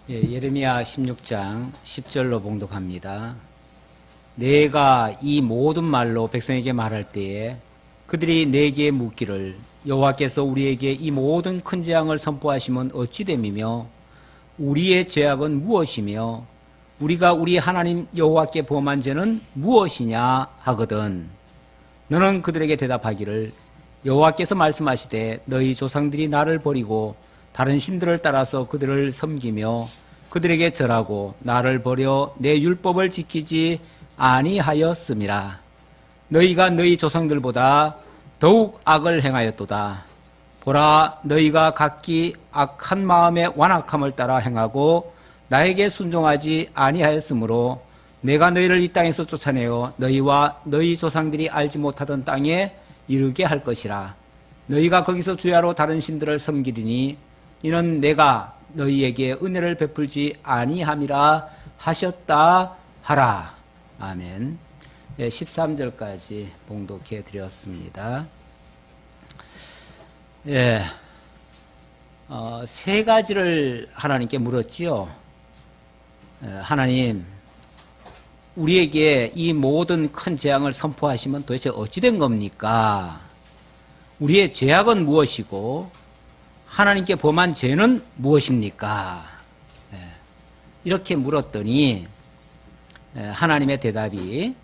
예레미야 16장 10절로 봉독합니다. 내가 이 모든 말로 백성에게 말할 때에 그들이 내게 묻기를 여호와께서 우리에게 이 모든 큰 재앙을 선포하시면 어찌 됨이며 우리의 죄악은 무엇이며 우리가 우리 하나님 여호와께 범한 죄는 무엇이냐 하거든. 너는 그들에게 대답하기를 여호와께서 말씀하시되 너희 조상들이 나를 버리고 다른 신들을 따라서 그들을 섬기며 그들에게 절하고 나를 버려 내 율법을 지키지 아니하였음이라. 너희가 너희 조상들보다 더욱 악을 행하였도다. 보라, 너희가 각기 악한 마음의 완악함을 따라 행하고 나에게 순종하지 아니하였으므로 내가 너희를 이 땅에서 쫓아내어 너희와 너희 조상들이 알지 못하던 땅에 이르게 할 것이라. 너희가 거기서 주야로 다른 신들을 섬기리니 이는 내가 너희에게 은혜를 베풀지 아니함이라 하셨다 하라. 아멘. 13절까지 봉독해 드렸습니다. 세 가지를 하나님께 물었지요. 하나님, 우리에게 이 모든 큰 재앙을 선포하시면 도대체 어찌 된 겁니까? 우리의 죄악은 무엇이고 하나님께 범한 죄는 무엇입니까? 이렇게 물었더니 하나님의 대답이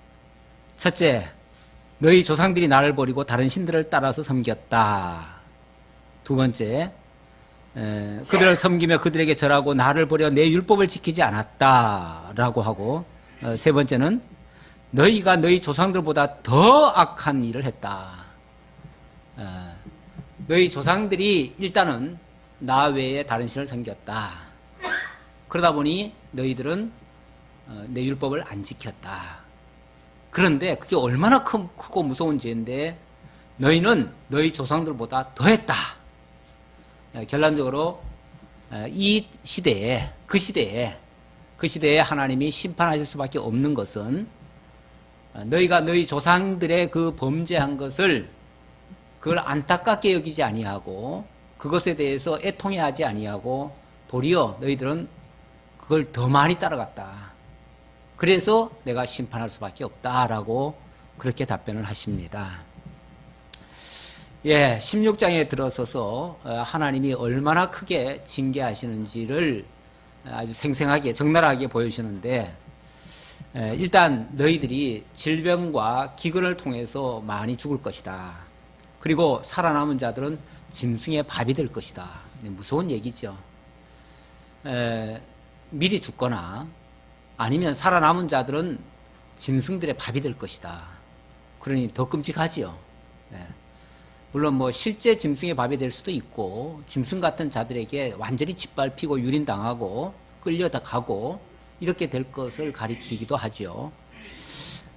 첫째, 너희 조상들이 나를 버리고 다른 신들을 따라서 섬겼다. 두 번째, 그들을 섬기며 그들에게 절하고 나를 버려 내 율법을 지키지 않았다라고 하고, 세 번째는 너희가 너희 조상들보다 더 악한 일을 했다. 너희 조상들이 일단은 나 외에 다른 신을 섬겼다. 그러다 보니 너희들은 내 율법을 안 지켰다. 그런데 그게 얼마나 크고 무서운 죄인데 너희는 너희 조상들보다 더했다. 결론적으로 이 시대에 그 시대에 하나님이 심판하실 수밖에 없는 것은 너희가 너희 조상들의 그 범죄한 것을 그걸 안타깝게 여기지 아니하고 그것에 대해서 애통해하지 아니하고 도리어 너희들은 그걸 더 많이 따라갔다. 그래서 내가 심판할 수밖에 없다라고 그렇게 답변을 하십니다. 16장에 들어서서 하나님이 얼마나 크게 징계하시는지를 아주 생생하게 적나라하게 보여주시는데, 일단 너희들이 질병과 기근을 통해서 많이 죽을 것이다. 그리고 살아남은 자들은 짐승의 밥이 될 것이다. 무서운 얘기죠. 미리 죽거나 아니면 살아남은 자들은 짐승들의 밥이 될 것이다. 그러니 더 끔찍하지요. 물론 뭐 실제 짐승의 밥이 될 수도 있고 짐승 같은 자들에게 완전히 짓밟히고 유린당하고 끌려가고 이렇게 될 것을 가리키기도 하지요.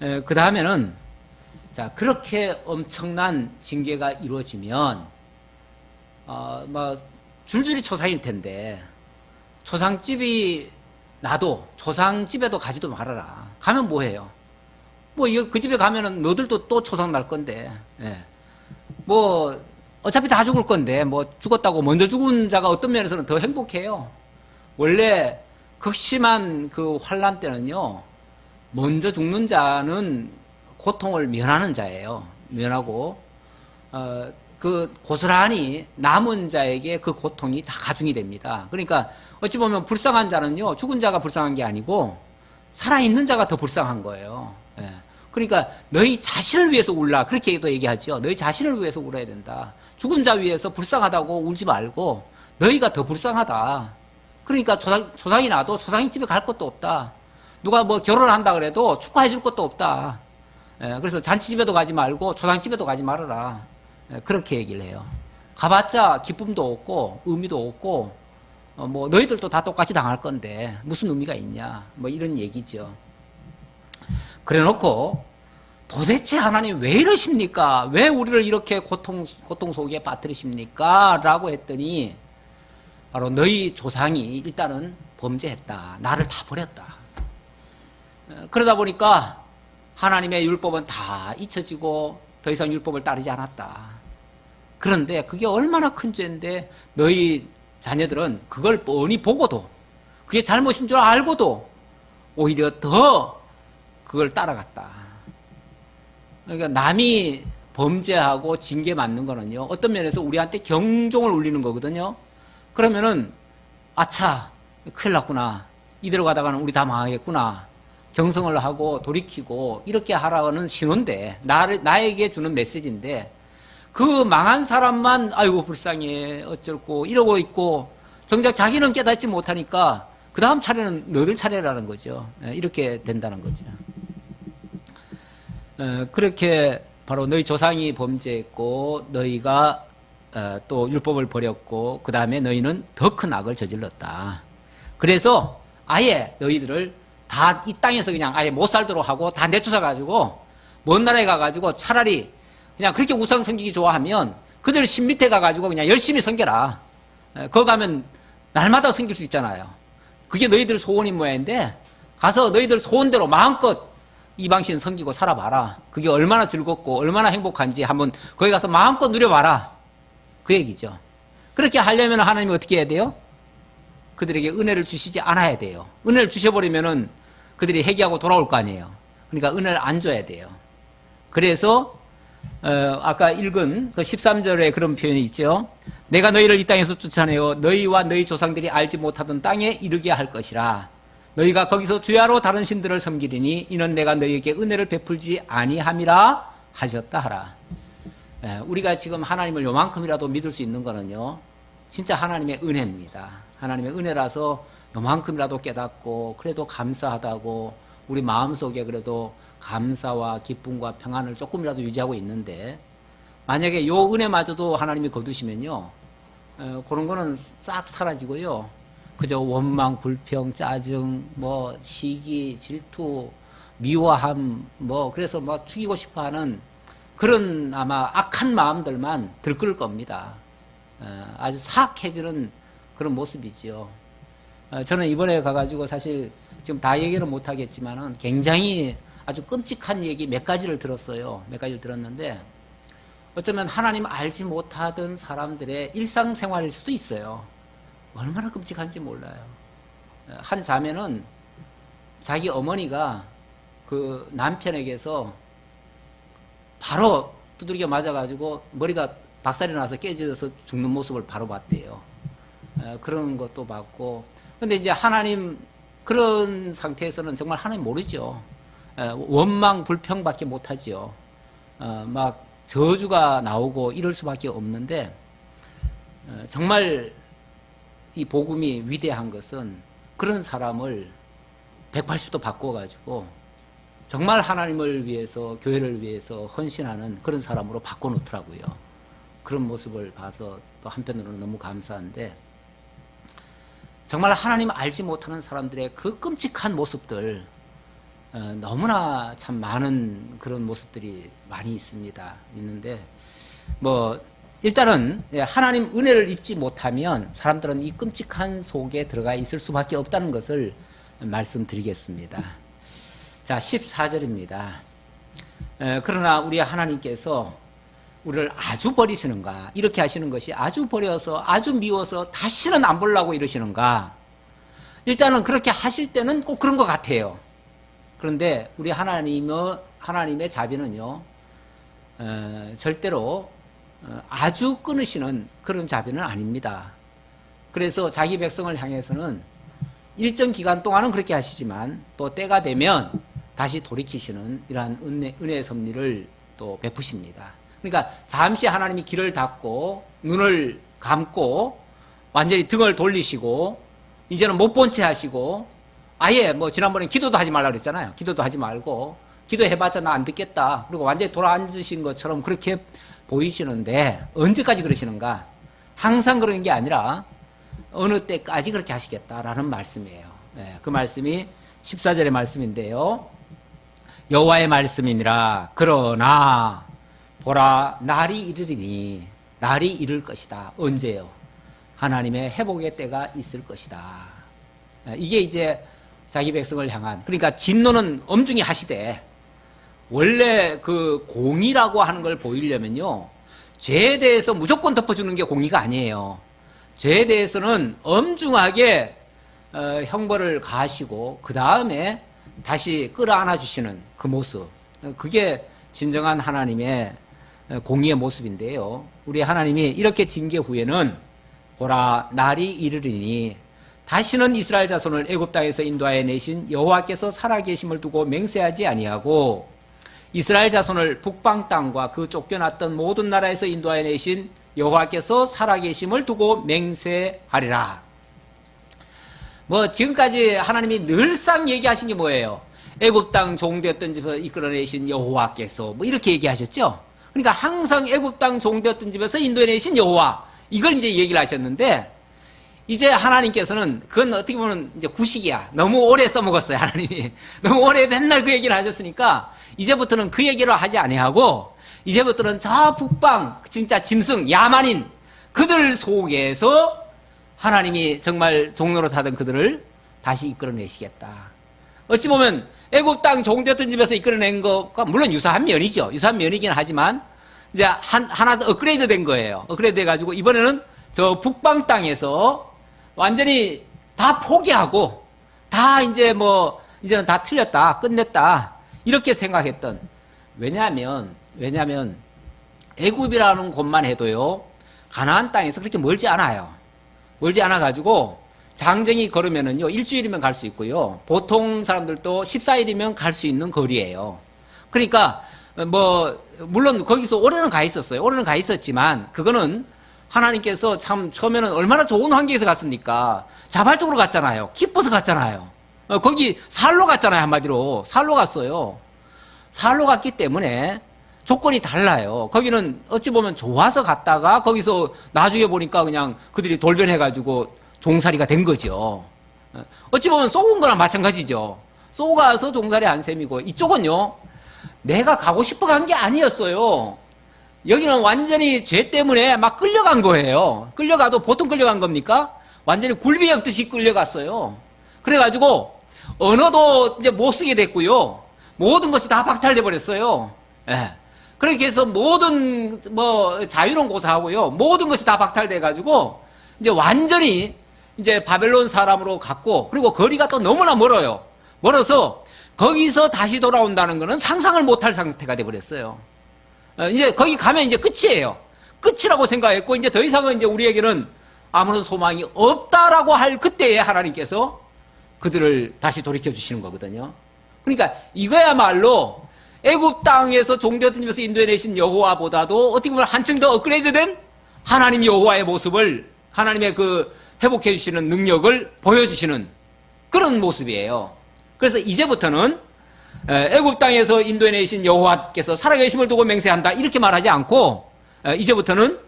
그 다음에는 자, 그렇게 엄청난 징계가 이루어지면 뭐 줄줄이 초상일 텐데 초상집이 나도 초상집에도 가지도 말아라. 가면 뭐해요? 뭐 그 집에 가면은 너들도 또 초상 날 건데, 뭐 어차피 다 죽을 건데 뭐 죽었다고 먼저 죽은 자가 어떤 면에서는 더 행복해요. 원래 극심한 그 환난 때는요, 먼저 죽는 자는 고통을 면하는 자예요. 면하고 그 고스란히 남은 자에게 그 고통이 다 가중이 됩니다. 그러니까 어찌 보면 불쌍한 자는요, 죽은 자가 불쌍한 게 아니고 살아있는 자가 더 불쌍한 거예요. 그러니까 너희 자신을 위해서 울라, 그렇게도 얘기하죠. 너희 자신을 위해서 울어야 된다. 죽은 자 위해서 불쌍하다고 울지 말고 너희가 더 불쌍하다. 그러니까 조상이 나도 조상이 집에 갈 것도 없다. 누가 뭐 결혼한다 그래도 축하해 줄 것도 없다. 그래서 잔치집에도 가지 말고 조상집에도 가지 말아라. 그렇게 얘기를 해요. 가봤자 기쁨도 없고 의미도 없고 뭐 너희들도 다 똑같이 당할 건데 무슨 의미가 있냐, 뭐 이런 얘기죠. 그래놓고 도대체 하나님 왜 이러십니까? 왜 우리를 이렇게 고통 속에 빠뜨리십니까? 라고 했더니 바로 너희 조상이 일단은 범죄했다. 나를 다 버렸다. 그러다 보니까 하나님의 율법은 다 잊혀지고 더 이상 율법을 따르지 않았다. 그런데 그게 얼마나 큰 죄인데 너희 자녀들은 그걸 뻔히 보고도 그게 잘못인 줄 알고도 오히려 더 그걸 따라갔다. 그러니까 남이 범죄하고 징계 맞는 거는요, 어떤 면에서 우리한테 경종을 울리는 거거든요. 그러면은 아차, 큰일 났구나, 이대로 가다가는 우리 다 망하겠구나, 경성을 하고 돌이키고 이렇게 하라는 신호인데, 나에게 주는 메시지인데, 그 망한 사람만 아이고 불쌍해 어쩔고 이러고 있고, 정작 자기는 깨닫지 못하니까 그 다음 차례는 너들 차례라는 거죠. 이렇게 된다는 거죠. 그렇게 바로 너희 조상이 범죄했고 너희가 또 율법을 버렸고 그 다음에 너희는 더 큰 악을 저질렀다. 그래서 아예 너희들을 다 이 땅에서 그냥 아예 못 살도록 하고 다 내쫓아가지고 먼 나라에 가가지고 차라리 그냥 그렇게 우상 섬기기 좋아하면 그들 신 밑에 가가지고 그냥 열심히 섬겨라. 거기 가면 날마다 섬길 수 있잖아요. 그게 너희들 소원인 모양인데 가서 너희들 소원대로 마음껏 이방신 섬기고 살아봐라. 그게 얼마나 즐겁고 얼마나 행복한지 한번 거기 가서 마음껏 누려봐라. 그 얘기죠. 그렇게 하려면 하나님이 어떻게 해야 돼요? 그들에게 은혜를 주시지 않아야 돼요. 은혜를 주셔버리면은 그들이 회개하고 돌아올 거 아니에요. 그러니까 은혜를 안 줘야 돼요. 그래서 아까 읽은 그 13절에 그런 표현이 있죠. 내가 너희를 이 땅에서 쫓아내어 너희와 너희 조상들이 알지 못하던 땅에 이르게 할 것이라. 너희가 거기서 주야로 다른 신들을 섬기리니 이는 내가 너희에게 은혜를 베풀지 아니함이라 하셨다 하라. 우리가 지금 하나님을 요만큼이라도 믿을 수 있는 거는요, 진짜 하나님의 은혜입니다. 하나님의 은혜라서 요만큼이라도 깨닫고 그래도 감사하다고 우리 마음속에 그래도 감사와 기쁨과 평안을 조금이라도 유지하고 있는데, 만약에 요 은혜마저도 하나님이 거두시면요, 그런 거는 싹 사라지고요, 그저 원망, 불평, 짜증, 뭐 시기, 질투, 미워함, 뭐 그래서 막 죽이고 싶어하는 그런 아마 악한 마음들만 들끓을 겁니다. 아주 사악해지는 그런 모습이죠. 저는 이번에 가가지고 사실 지금 다 얘기는 못하겠지만은 굉장히 아주 끔찍한 얘기 몇 가지를 들었어요. 몇 가지를 들었는데 어쩌면 하나님 알지 못하던 사람들의 일상생활일 수도 있어요. 얼마나 끔찍한지 몰라요. 한 자매는 자기 어머니가 그 남편에게서 바로 두들겨 맞아가지고 머리가 박살이 나서 깨져서 죽는 모습을 바로 봤대요. 그런 것도 봤고, 근데 이제 하나님 그런 상태에서는 정말 하나님 모르죠. 원망 불평밖에 못하죠. 막 저주가 나오고 이럴 수밖에 없는데, 정말 이 복음이 위대한 것은 그런 사람을 180도 바꿔가지고 정말 하나님을 위해서, 교회를 위해서 헌신하는 그런 사람으로 바꿔놓더라고요. 그런 모습을 봐서 또 한편으로는 너무 감사한데, 정말 하나님 알지 못하는 사람들의 그 끔찍한 모습들, 너무나 참 많은 그런 모습들이 많이 있는데, 뭐 일단은 하나님 은혜를 입지 못하면 사람들은 이 끔찍한 속에 들어가 있을 수밖에 없다는 것을 말씀드리겠습니다. 자, 14절입니다. 그러나 우리 하나님께서 우리를 아주 버리시는가, 이렇게 하시는 것이 아주 버려서 아주 미워서 다시는 안 보려고 이러시는가. 일단은 그렇게 하실 때는 꼭 그런 것 같아요. 그런데 우리 하나님의 자비는요, 절대로 아주 끊으시는 그런 자비는 아닙니다. 그래서 자기 백성을 향해서는 일정 기간 동안은 그렇게 하시지만 또 때가 되면 다시 돌이키시는 이러한 은혜의 섭리를 또 베푸십니다. 그러니까 잠시 하나님이 길을 닫고 눈을 감고 완전히 등을 돌리시고 이제는 못 본 채 하시고, 아예 뭐 지난번에 기도도 하지 말라고 그랬잖아요. 기도도 하지 말고 기도해봤자 나 안 듣겠다, 그리고 완전히 돌아앉으신 것처럼 그렇게 보이시는데 언제까지 그러시는가? 항상 그러는 게 아니라 어느 때까지 그렇게 하시겠다라는 말씀이에요. 그 말씀이 14절의 말씀인데요. 여호와의 말씀이니라. 그러나 보라, 날이 이르리니, 날이 이를 것이다. 언제요? 하나님의 회복의 때가 있을 것이다. 이게 이제 자기 백성을 향한, 그러니까 진노는 엄중히 하시되, 원래 그 공의라고 하는 걸 보이려면요, 죄에 대해서 무조건 덮어주는 게 공의가 아니에요. 죄에 대해서는 엄중하게 형벌을 가하시고 그 다음에 다시 끌어안아 주시는 그 모습, 그게 진정한 하나님의 공의의 모습인데요. 우리 하나님이 이렇게 징계 후에는 보라 날이 이르리니 다시는 이스라엘 자손을 애굽 땅에서 인도하여 내신 여호와께서 살아계심을 두고 맹세하지 아니하고 이스라엘 자손을 북방 땅과 그 쫓겨났던 모든 나라에서 인도하여 내신 여호와께서 살아계심을 두고 맹세하리라. 뭐 지금까지 하나님이 늘상 얘기하신 게 뭐예요? 애굽 땅 종되었던 집에서 이끌어내신 여호와께서 뭐 이렇게 얘기하셨죠. 그러니까 항상 애굽 땅 종되었던 집에서 인도해내신 여호와, 이걸 이제 얘기를 하셨는데, 이제 하나님께서는 그건 어떻게 보면 이제 구식이야. 너무 오래 써먹었어요, 하나님이. 너무 오래 맨날 그 얘기를 하셨으니까 이제부터는 그 얘기를 하지 아니하고 이제부터는 저 북방 진짜 짐승 야만인 그들 속에서 하나님이 정말 종로로 하던 그들을 다시 이끌어내시겠다. 어찌 보면 애굽 땅 종되었던 집에서 이끌어낸 것과 물론 유사한 면이죠. 유사한 면이긴 하지만 이제 하나 더 업그레이드 된 거예요. 업그레이드 돼가지고 이번에는 저 북방 땅에서 완전히 다 포기하고 다 이제 뭐 이제는 다 틀렸다, 끝냈다 이렇게 생각했던. 왜냐하면 애굽이라는 곳만 해도요 가나안 땅에서 그렇게 멀지 않아요. 멀지 않아 가지고 장정이 걸으면은요 일주일이면 갈 수 있고요. 보통 사람들도 14일이면 갈 수 있는 거리예요. 그러니까 뭐 물론 거기서 오래는 가 있었어요. 오래는 가 있었지만 그거는 하나님께서 참 처음에는 얼마나 좋은 환경에서 갔습니까? 자발적으로 갔잖아요. 기뻐서 갔잖아요. 거기 살로 갔잖아요. 한마디로 살로 갔어요. 살로 갔기 때문에 조건이 달라요. 거기는 어찌 보면 좋아서 갔다가 거기서 나중에 보니까 그냥 그들이 돌변해가지고 종살이가 된 거죠. 어찌 보면 쏘은 거랑 마찬가지죠. 쏘가서 종살이 안 셈이고, 이쪽은요 내가 가고 싶어 간 게 아니었어요. 여기는 완전히 죄 때문에 막 끌려간 거예요. 끌려가도 보통 끌려간 겁니까? 완전히 굴비 엮듯이 끌려갔어요. 그래가지고 언어도 이제 못 쓰게 됐고요. 모든 것이 다 박탈돼 버렸어요. 예. 그렇게 해서 모든 뭐 자유는 고사하고요. 모든 것이 다 박탈돼 가지고 이제 완전히 이제 바벨론 사람으로 갔고, 그리고 거리가 또 너무나 멀어요. 멀어서 거기서 다시 돌아온다는 것은 상상을 못할 상태가 돼 버렸어요. 이제 거기 가면 이제 끝이에요. 끝이라고 생각했고 이제 더 이상은 이제 우리에게는 아무런 소망이 없다라고 할 그때에 하나님께서 그들을 다시 돌이켜 주시는 거거든요. 그러니까 이거야말로 애굽 땅에서 종되었던 집에서 인도해내신 여호와보다도 어떻게 보면 한층 더 업그레이드된 하나님 여호와의 모습을, 하나님의 그 회복해 주시는 능력을 보여주시는 그런 모습이에요. 그래서 이제부터는 애굽 땅에서 인도해내신 여호와께서 살아계심을 두고 맹세한다 이렇게 말하지 않고 이제부터는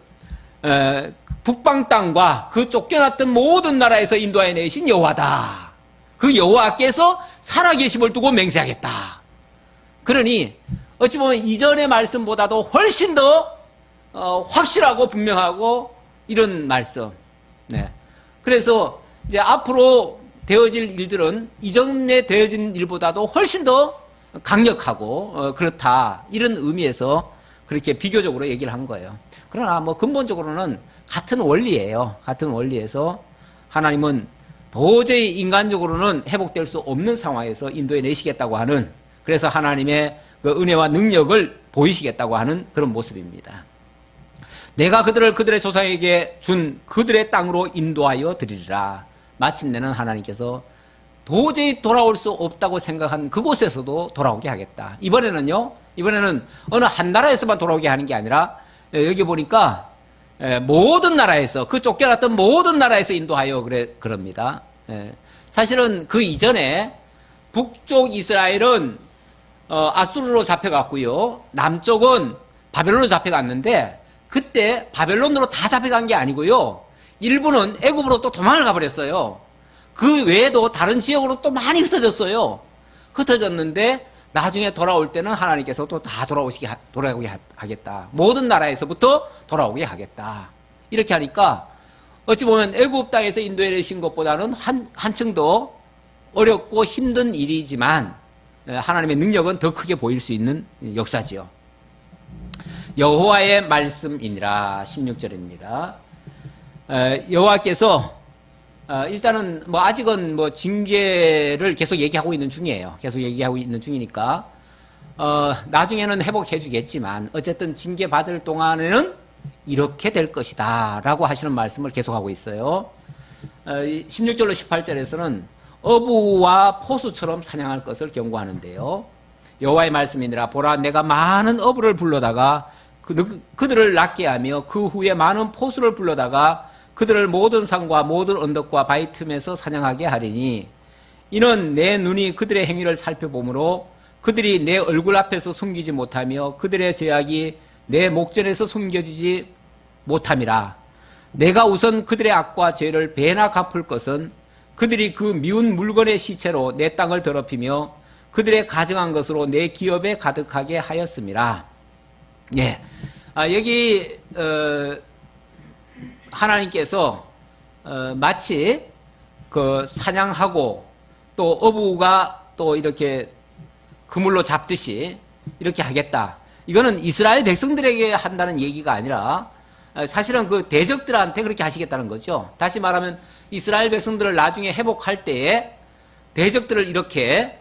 북방 땅과 그 쫓겨났던 모든 나라에서 인도하여 내신 여호와다. 그 여호와께서 살아계심을 두고 맹세하겠다. 그러니 어찌 보면 이전의 말씀보다도 훨씬 더 확실하고 분명하고 이런 말씀. 네. 그래서 이제 앞으로 되어질 일들은 이전에 되어진 일보다도 훨씬 더 강력하고 그렇다 이런 의미에서 그렇게 비교적으로 얘기를 한 거예요. 그러나 뭐 근본적으로는 같은 원리예요. 같은 원리에서 하나님은 도저히 인간적으로는 회복될 수 없는 상황에서 인도해 내시겠다고 하는, 그래서 하나님의 그 은혜와 능력을 보이시겠다고 하는 그런 모습입니다. 내가 그들의 조상에게 준 그들의 땅으로 인도하여 드리리라. 마침내는 하나님께서 도저히 돌아올 수 없다고 생각한 그곳에서도 돌아오게 하겠다. 이번에는 어느 한 나라에서만 돌아오게 하는 게 아니라 여기 보니까 모든 나라에서, 그 쫓겨났던 모든 나라에서 인도하여 그럽니다. 사실은 그 이전에 북쪽 이스라엘은 아수르로 잡혀갔고요. 남쪽은 바벨론으로 잡혀갔는데 그때 바벨론으로 다 잡혀간 게 아니고요. 일부는 애굽으로 또 도망을 가버렸어요. 그 외에도 다른 지역으로 또 많이 흩어졌어요. 흩어졌는데 나중에 돌아올 때는 하나님께서 또 다 돌아오게 하겠다. 모든 나라에서부터 돌아오게 하겠다. 이렇게 하니까 어찌 보면 애굽 땅에서 인도해 내신 것보다는 한층 더 어렵고 힘든 일이지만 하나님의 능력은 더 크게 보일 수 있는 역사지요. 여호와의 말씀이니라. 16절입니다. 여호와께서 일단은 뭐 아직은 뭐 징계를 계속 얘기하고 있는 중이에요. 계속 얘기하고 있는 중이니까 나중에는 회복해 주겠지만 어쨌든 징계 받을 동안에는 이렇게 될 것이다 라고 하시는 말씀을 계속하고 있어요. 16절로 18절에서는 어부와 포수처럼 사냥할 것을 경고하는데요. 여호와의 말씀이니라. 보라, 내가 많은 어부를 불러다가 그들을 낫게 하며 그 후에 많은 포수를 불러다가 그들을 모든 산과 모든 언덕과 바위 틈에서 사냥하게 하리니 이는 내 눈이 그들의 행위를 살펴보므로 그들이 내 얼굴 앞에서 숨기지 못하며 그들의 죄악이 내 목전에서 숨겨지지 못함이라. 내가 우선 그들의 악과 죄를 배나 갚을 것은 그들이 그 미운 물건의 시체로 내 땅을 더럽히며 그들의 가증한 것으로 내 기업에 가득하게 하였음이라. 예. 여기 하나님께서 마치 그 사냥하고 또 어부가 또 이렇게 그물로 잡듯이 이렇게 하겠다. 이거는 이스라엘 백성들에게 한다는 얘기가 아니라 사실은 그 대적들한테 그렇게 하시겠다는 거죠. 다시 말하면 이스라엘 백성들을 나중에 회복할 때에 대적들을 이렇게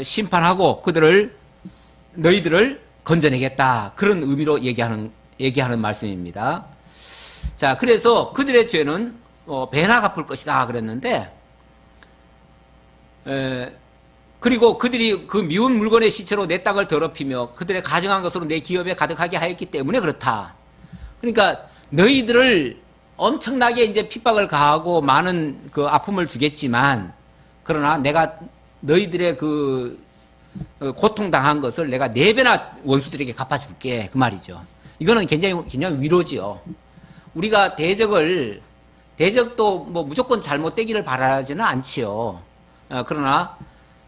심판하고 너희들을 건져내겠다. 그런 의미로 얘기하는 말씀입니다. 자, 그래서 그들의 죄는 배나 갚을 것이다 그랬는데, 그리고 그들이 그 미운 물건의 시체로 내 땅을 더럽히며 그들의 가증한 것으로 내 기업에 가득하게 하였기 때문에 그렇다. 그러니까 너희들을 엄청나게 이제 핍박을 가하고 많은 그 아픔을 주겠지만, 그러나 내가 너희들의 그 고통당한 것을 내가 4배나 원수들에게 갚아줄게. 그 말이죠. 이거는 굉장히 위로지요. 우리가 대적도 뭐 무조건 잘못되기를 바라지는 않지요. 그러나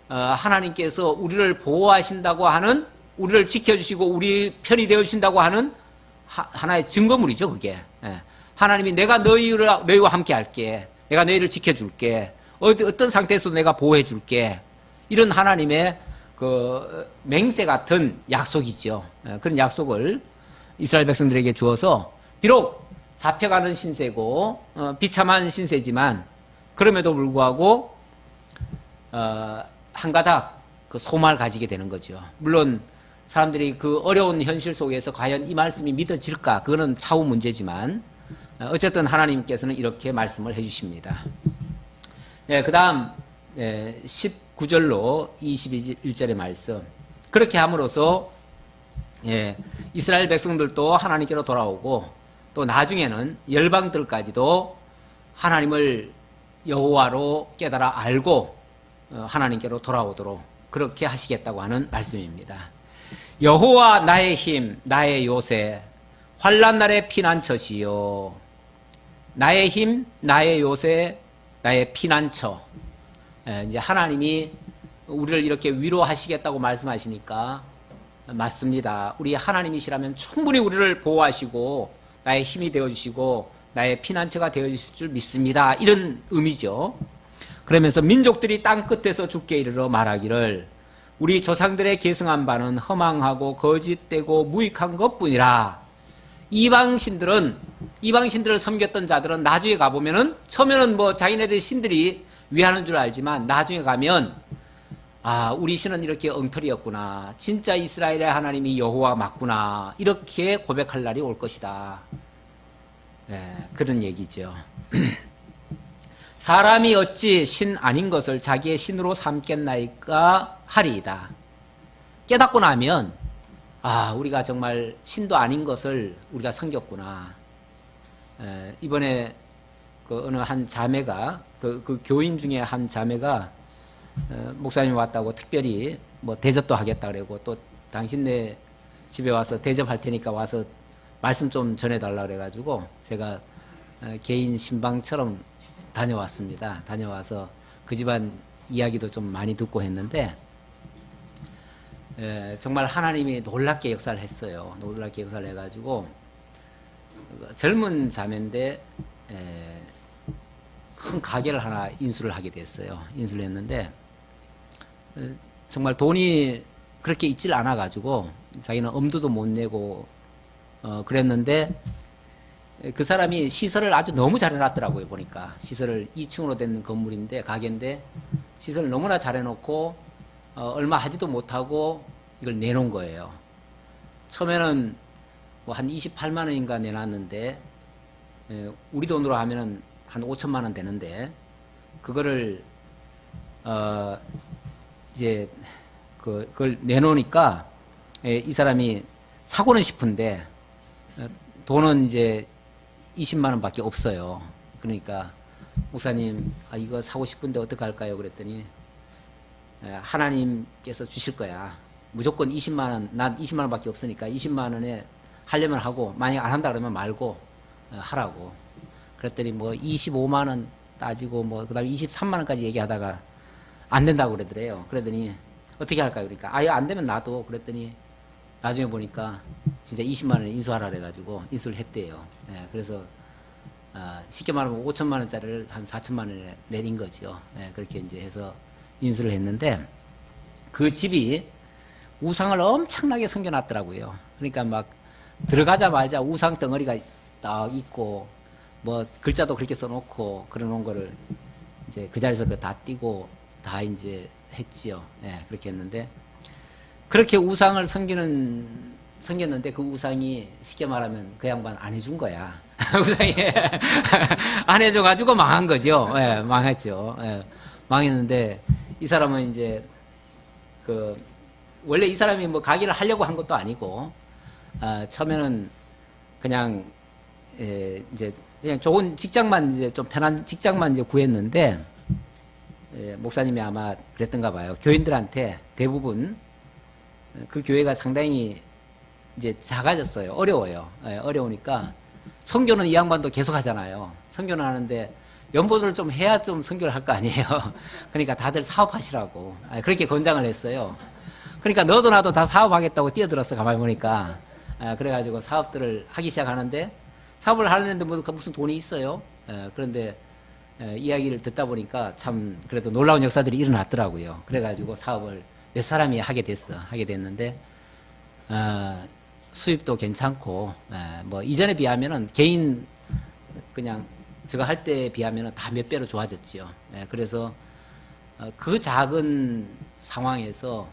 하나님께서 우리를 보호하신다고 하는, 우리를 지켜주시고 우리 편이 되어주신다고 하는 하나의 증거물이죠, 그게. 하나님이 내가 너희와 함께 할게. 내가 너희를 지켜줄게. 어떤 상태에서도 내가 보호해줄게. 이런 하나님의 그 맹세 같은 약속이죠. 그런 약속을 이스라엘 백성들에게 주어서 비록 잡혀가는 신세고 비참한 신세지만 그럼에도 불구하고 한 가닥 그 소망을 가지게 되는 거죠. 물론 사람들이 그 어려운 현실 속에서 과연 이 말씀이 믿어질까? 그거는 차후 문제지만 어쨌든 하나님께서는 이렇게 말씀을 해주십니다. 그 다음 19절로 21절의 말씀. 그렇게 함으로써 이스라엘 백성들도 하나님께로 돌아오고 또 나중에는 열방들까지도 하나님을 여호와로 깨달아 알고 하나님께로 돌아오도록 그렇게 하시겠다고 하는 말씀입니다. 여호와 나의 힘, 나의 요새, 환난 날의 피난처시요. 나의 힘, 나의 요새, 나의 피난처. 이제 하나님이 우리를 이렇게 위로하시겠다고 말씀하시니까 맞습니다. 우리 하나님이시라면 충분히 우리를 보호하시고 나의 힘이 되어주시고 나의 피난처가 되어주실 줄 믿습니다. 이런 의미죠. 그러면서 민족들이 땅 끝에서 주께 이르러 말하기를 우리 조상들의 계승한 바는 허망하고 거짓되고 무익한 것뿐이라. 이방신들을 섬겼던 자들은 나중에 가보면은 처음에는 뭐 자기네들 신들이 위하는 줄 알지만 나중에 가면 우리 신은 이렇게 엉터리였구나. 진짜 이스라엘의 하나님이 여호와 맞구나. 이렇게 고백할 날이 올 것이다. 그런 얘기죠. 사람이 어찌 신 아닌 것을 자기의 신으로 삼겠나이까 하리이다. 깨닫고 나면 우리가 정말 신도 아닌 것을 우리가 섬겼구나. 이번에 그 어느 한 자매가 그 교인 중에 한 자매가 목사님이 왔다고 특별히 뭐 대접도 하겠다 그러고 또 당신네 집에 와서 대접할 테니까 와서 말씀 좀 전해달라 그래가지고 제가 개인 신방처럼 다녀왔습니다. 다녀와서 그 집안 이야기도 좀 많이 듣고 했는데 정말 하나님이 놀랍게 역사를 했어요. 놀랍게 역사를 해가지고 젊은 자매인데 큰 가게를 하나 인수를 하게 됐어요. 인수를 했는데 정말 돈이 그렇게 있질 않아가지고 자기는 엄두도 못 내고 그랬는데 그 사람이 시설을 아주 너무 잘 해놨더라고요. 보니까 시설을 2층으로 된 건물인데 가게인데 시설을 너무나 잘 해놓고 얼마 하지도 못하고 이걸 내놓은 거예요. 처음에는 뭐 한 28만 원인가 내놨는데 우리 돈으로 하면은 한 5천만 원 되는데 그거를 이제 그걸 내놓으니까 이 사람이 사고는 싶은데 돈은 이제 20만 원밖에 없어요. 그러니까 목사님 이거 사고 싶은데 어떻게 할까요? 그랬더니 하나님께서 주실 거야. 무조건 20만 원, 난 20만 원밖에 없으니까 20만 원에 하려면 하고 만약 안 한다 그러면 말고 하라고. 그랬더니 뭐 25만 원 따지고 뭐 그다음에 23만 원까지 얘기하다가 안 된다고 그러더래요. 그러더니 어떻게 할까요? 그러니까 아예 안 되면 놔도. 그랬더니 나중에 보니까 진짜 20만 원에 인수하라 그래가지고 인수를 했대요. 예, 그래서 쉽게 말하면 5천만 원짜리를 한 4천만 원에 내린 거죠. 예, 그렇게 이제 해서 인수를 했는데 그 집이 우상을 엄청나게 섬겨놨더라고요. 그러니까 막 들어가자마자 우상 덩어리가 딱 있고 뭐 글자도 그렇게 써놓고 그러는 거를 이제 그 자리에서 다 띄고 다 이제 했지요. 예, 그렇게 했는데 그렇게 우상을 섬겼는데 그 우상이 쉽게 말하면 그 양반 안 해준 거야. 우상이 안 해줘가지고 망한 거죠. 예, 망했죠. 예, 망했는데 이 사람은 이제 원래 이 사람이 뭐 가게를 하려고 한 것도 아니고 처음에는 그냥 이제 그냥 좋은 직장만 이제 좀 편한 직장만 이제 구했는데 목사님이 아마 그랬던가 봐요. 교인들한테 대부분 그 교회가 상당히 이제 작아졌어요. 어려워요. 어려우니까 선교는 이 양반도 계속 하잖아요. 선교는 하는데 연보를 좀 해야 좀 선교를 할 거 아니에요. 그러니까 다들 사업하시라고 그렇게 권장을 했어요. 그러니까 너도 나도 다 사업하겠다고 뛰어들었어. 가만히 보니까 그래가지고 사업들을 하기 시작하는데 사업을 하려는데 무슨 돈이 있어요. 그런데 이야기를 듣다 보니까 참 그래도 놀라운 역사들이 일어났더라고요. 그래가지고 사업을 몇 사람이 하게 됐는데 수입도 괜찮고 뭐 이전에 비하면은 개인 그냥 저거 할 때에 비하면은 다 몇 배로 좋아졌지요. 그래서 그 작은 상황에서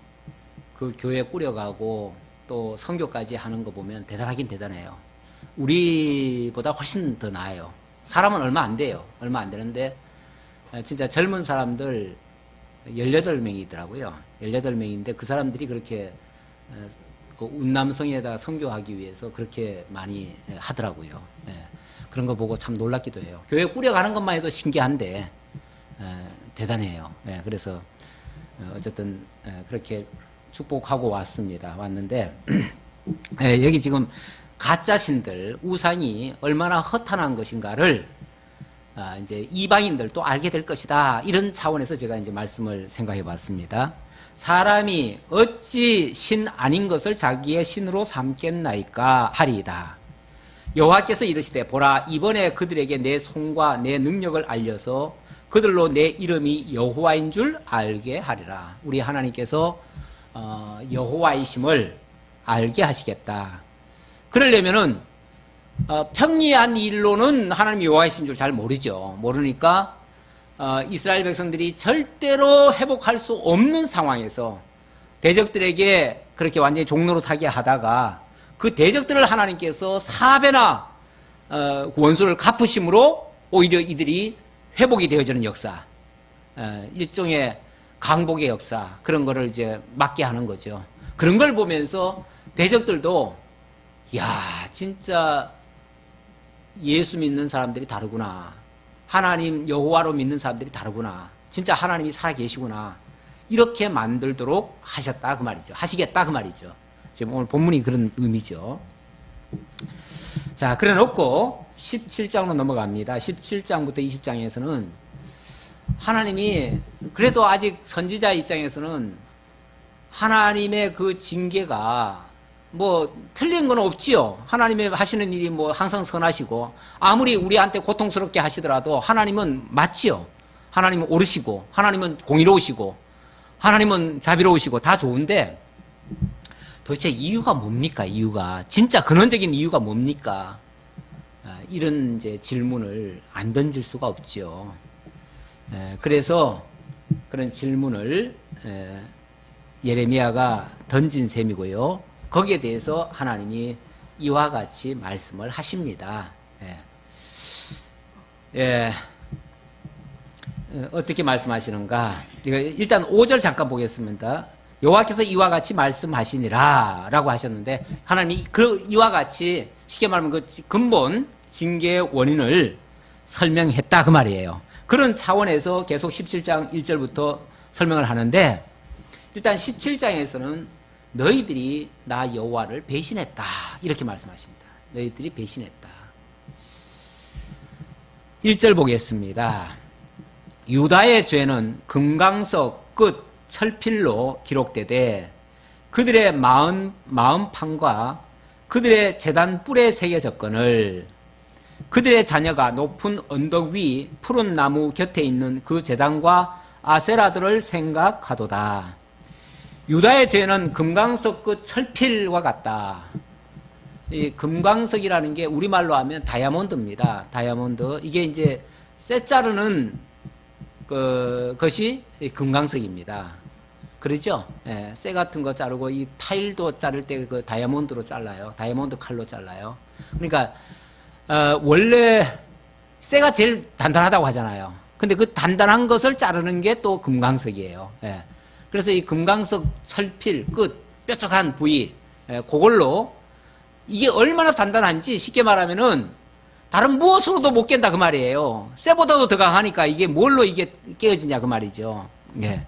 그 교회 꾸려가고 또 선교까지 하는 거 보면 대단하긴 대단해요. 우리보다 훨씬 더 나아요. 사람은 얼마 안 돼요. 얼마 안 되는데 진짜 젊은 사람들 18명이더라고요. 18명인데 그 사람들이 그렇게 그 운남성에다 선교하기 위해서 그렇게 많이 하더라고요. 그런 거 보고 참 놀랍기도 해요. 교회 꾸려가는 것만 해도 신기한데 대단해요. 그래서 어쨌든 그렇게 축복하고 왔는데 여기 지금 가짜신들 우상이 얼마나 허탄한 것인가를 이제 이방인들 또 알게 될 것이다. 이런 차원에서 제가 이제 말씀을 생각해 봤습니다. 사람이 어찌 신 아닌 것을 자기의 신으로 삼겠나이까 하리이다. 여호와께서 이르시되 보라 이번에 그들에게 내 손과 내 능력을 알려서 그들로 내 이름이 여호와인 줄 알게 하리라. 우리 하나님께서 여호와이심을 알게 하시겠다. 그러려면은 평이한 일로는 하나님이 여호와이신 줄 잘 모르죠. 모르니까 이스라엘 백성들이 절대로 회복할 수 없는 상황에서 대적들에게 그렇게 완전히 종노릇하게 하다가 그 대적들을 하나님께서 4배나 원수를 갚으심으로 오히려 이들이 회복이 되어지는 역사, 일종의 강복의 역사, 그런 거를 이제 맞게 하는 거죠. 그런 걸 보면서 대적들도 야 진짜 예수 믿는 사람들이 다르구나, 하나님 여호와로 믿는 사람들이 다르구나, 진짜 하나님이 살아계시구나, 이렇게 만들도록 하셨다 그 말이죠. 하시겠다 그 말이죠. 지금 오늘 본문이 그런 의미죠. 자, 그래 놓고 17장으로 넘어갑니다. 17장부터 20장에서는 하나님이 그래도 아직 선지자 입장에서는 하나님의 그 징계가 뭐 틀린 건 없지요. 하나님의 하시는 일이 뭐 항상 선하시고 아무리 우리한테 고통스럽게 하시더라도 하나님은 맞지요. 하나님은 옳으시고 하나님은 공의로우시고 하나님은 자비로우시고 다 좋은데 도대체 이유가 뭡니까? 이유가 진짜 근원적인 이유가 뭡니까? 이런 이제 질문을 안 던질 수가 없죠. 그래서 그런 질문을 예레미야가 던진 셈이고요. 거기에 대해서 하나님이 이와 같이 말씀을 하십니다. 어떻게 말씀하시는가? 일단 5절 잠깐 보겠습니다. 여호와께서 이와 같이 말씀하시니라 라고 하셨는데, 하나님이 이와 같이 쉽게 말하면 그 근본 징계의 원인을 설명했다 그 말이에요. 그런 차원에서 계속 17장 1절부터 설명을 하는데, 일단 17장에서는 너희들이 나 여호와를 배신했다 이렇게 말씀하십니다. 너희들이 배신했다. 1절 보겠습니다. 유다의 죄는 금강석 끝 철필로 기록되되 그들의 마음판과 그들의 제단 뿔에 새겨졌거늘 그들의 자녀가 높은 언덕 위 푸른 나무 곁에 있는 그 제단과 아세라들을 생각하도다. 유다의 죄는 금강석 끝 철필과 같다. 이 금강석이라는 게 우리말로 하면 다이아몬드입니다. 다이아몬드. 이게 이제 쇠 자르는 것이 금강석입니다. 그러죠? 예, 쇠 같은 거 자르고 이 타일도 자를 때 그 다이아몬드로 잘라요. 다이아몬드 칼로 잘라요. 그러니까 원래 쇠가 제일 단단하다고 하잖아요. 근데 그 단단한 것을 자르는 게 또 금강석이에요. 예. 그래서 이 금강석 철필 끝 뾰족한 부위, 그걸로 이게 얼마나 단단한지 쉽게 말하면은 다른 무엇으로도 못 깬다 그 말이에요. 쇠보다도 더 강하니까 이게 뭘로 이게 깨어지냐 그 말이죠. 예.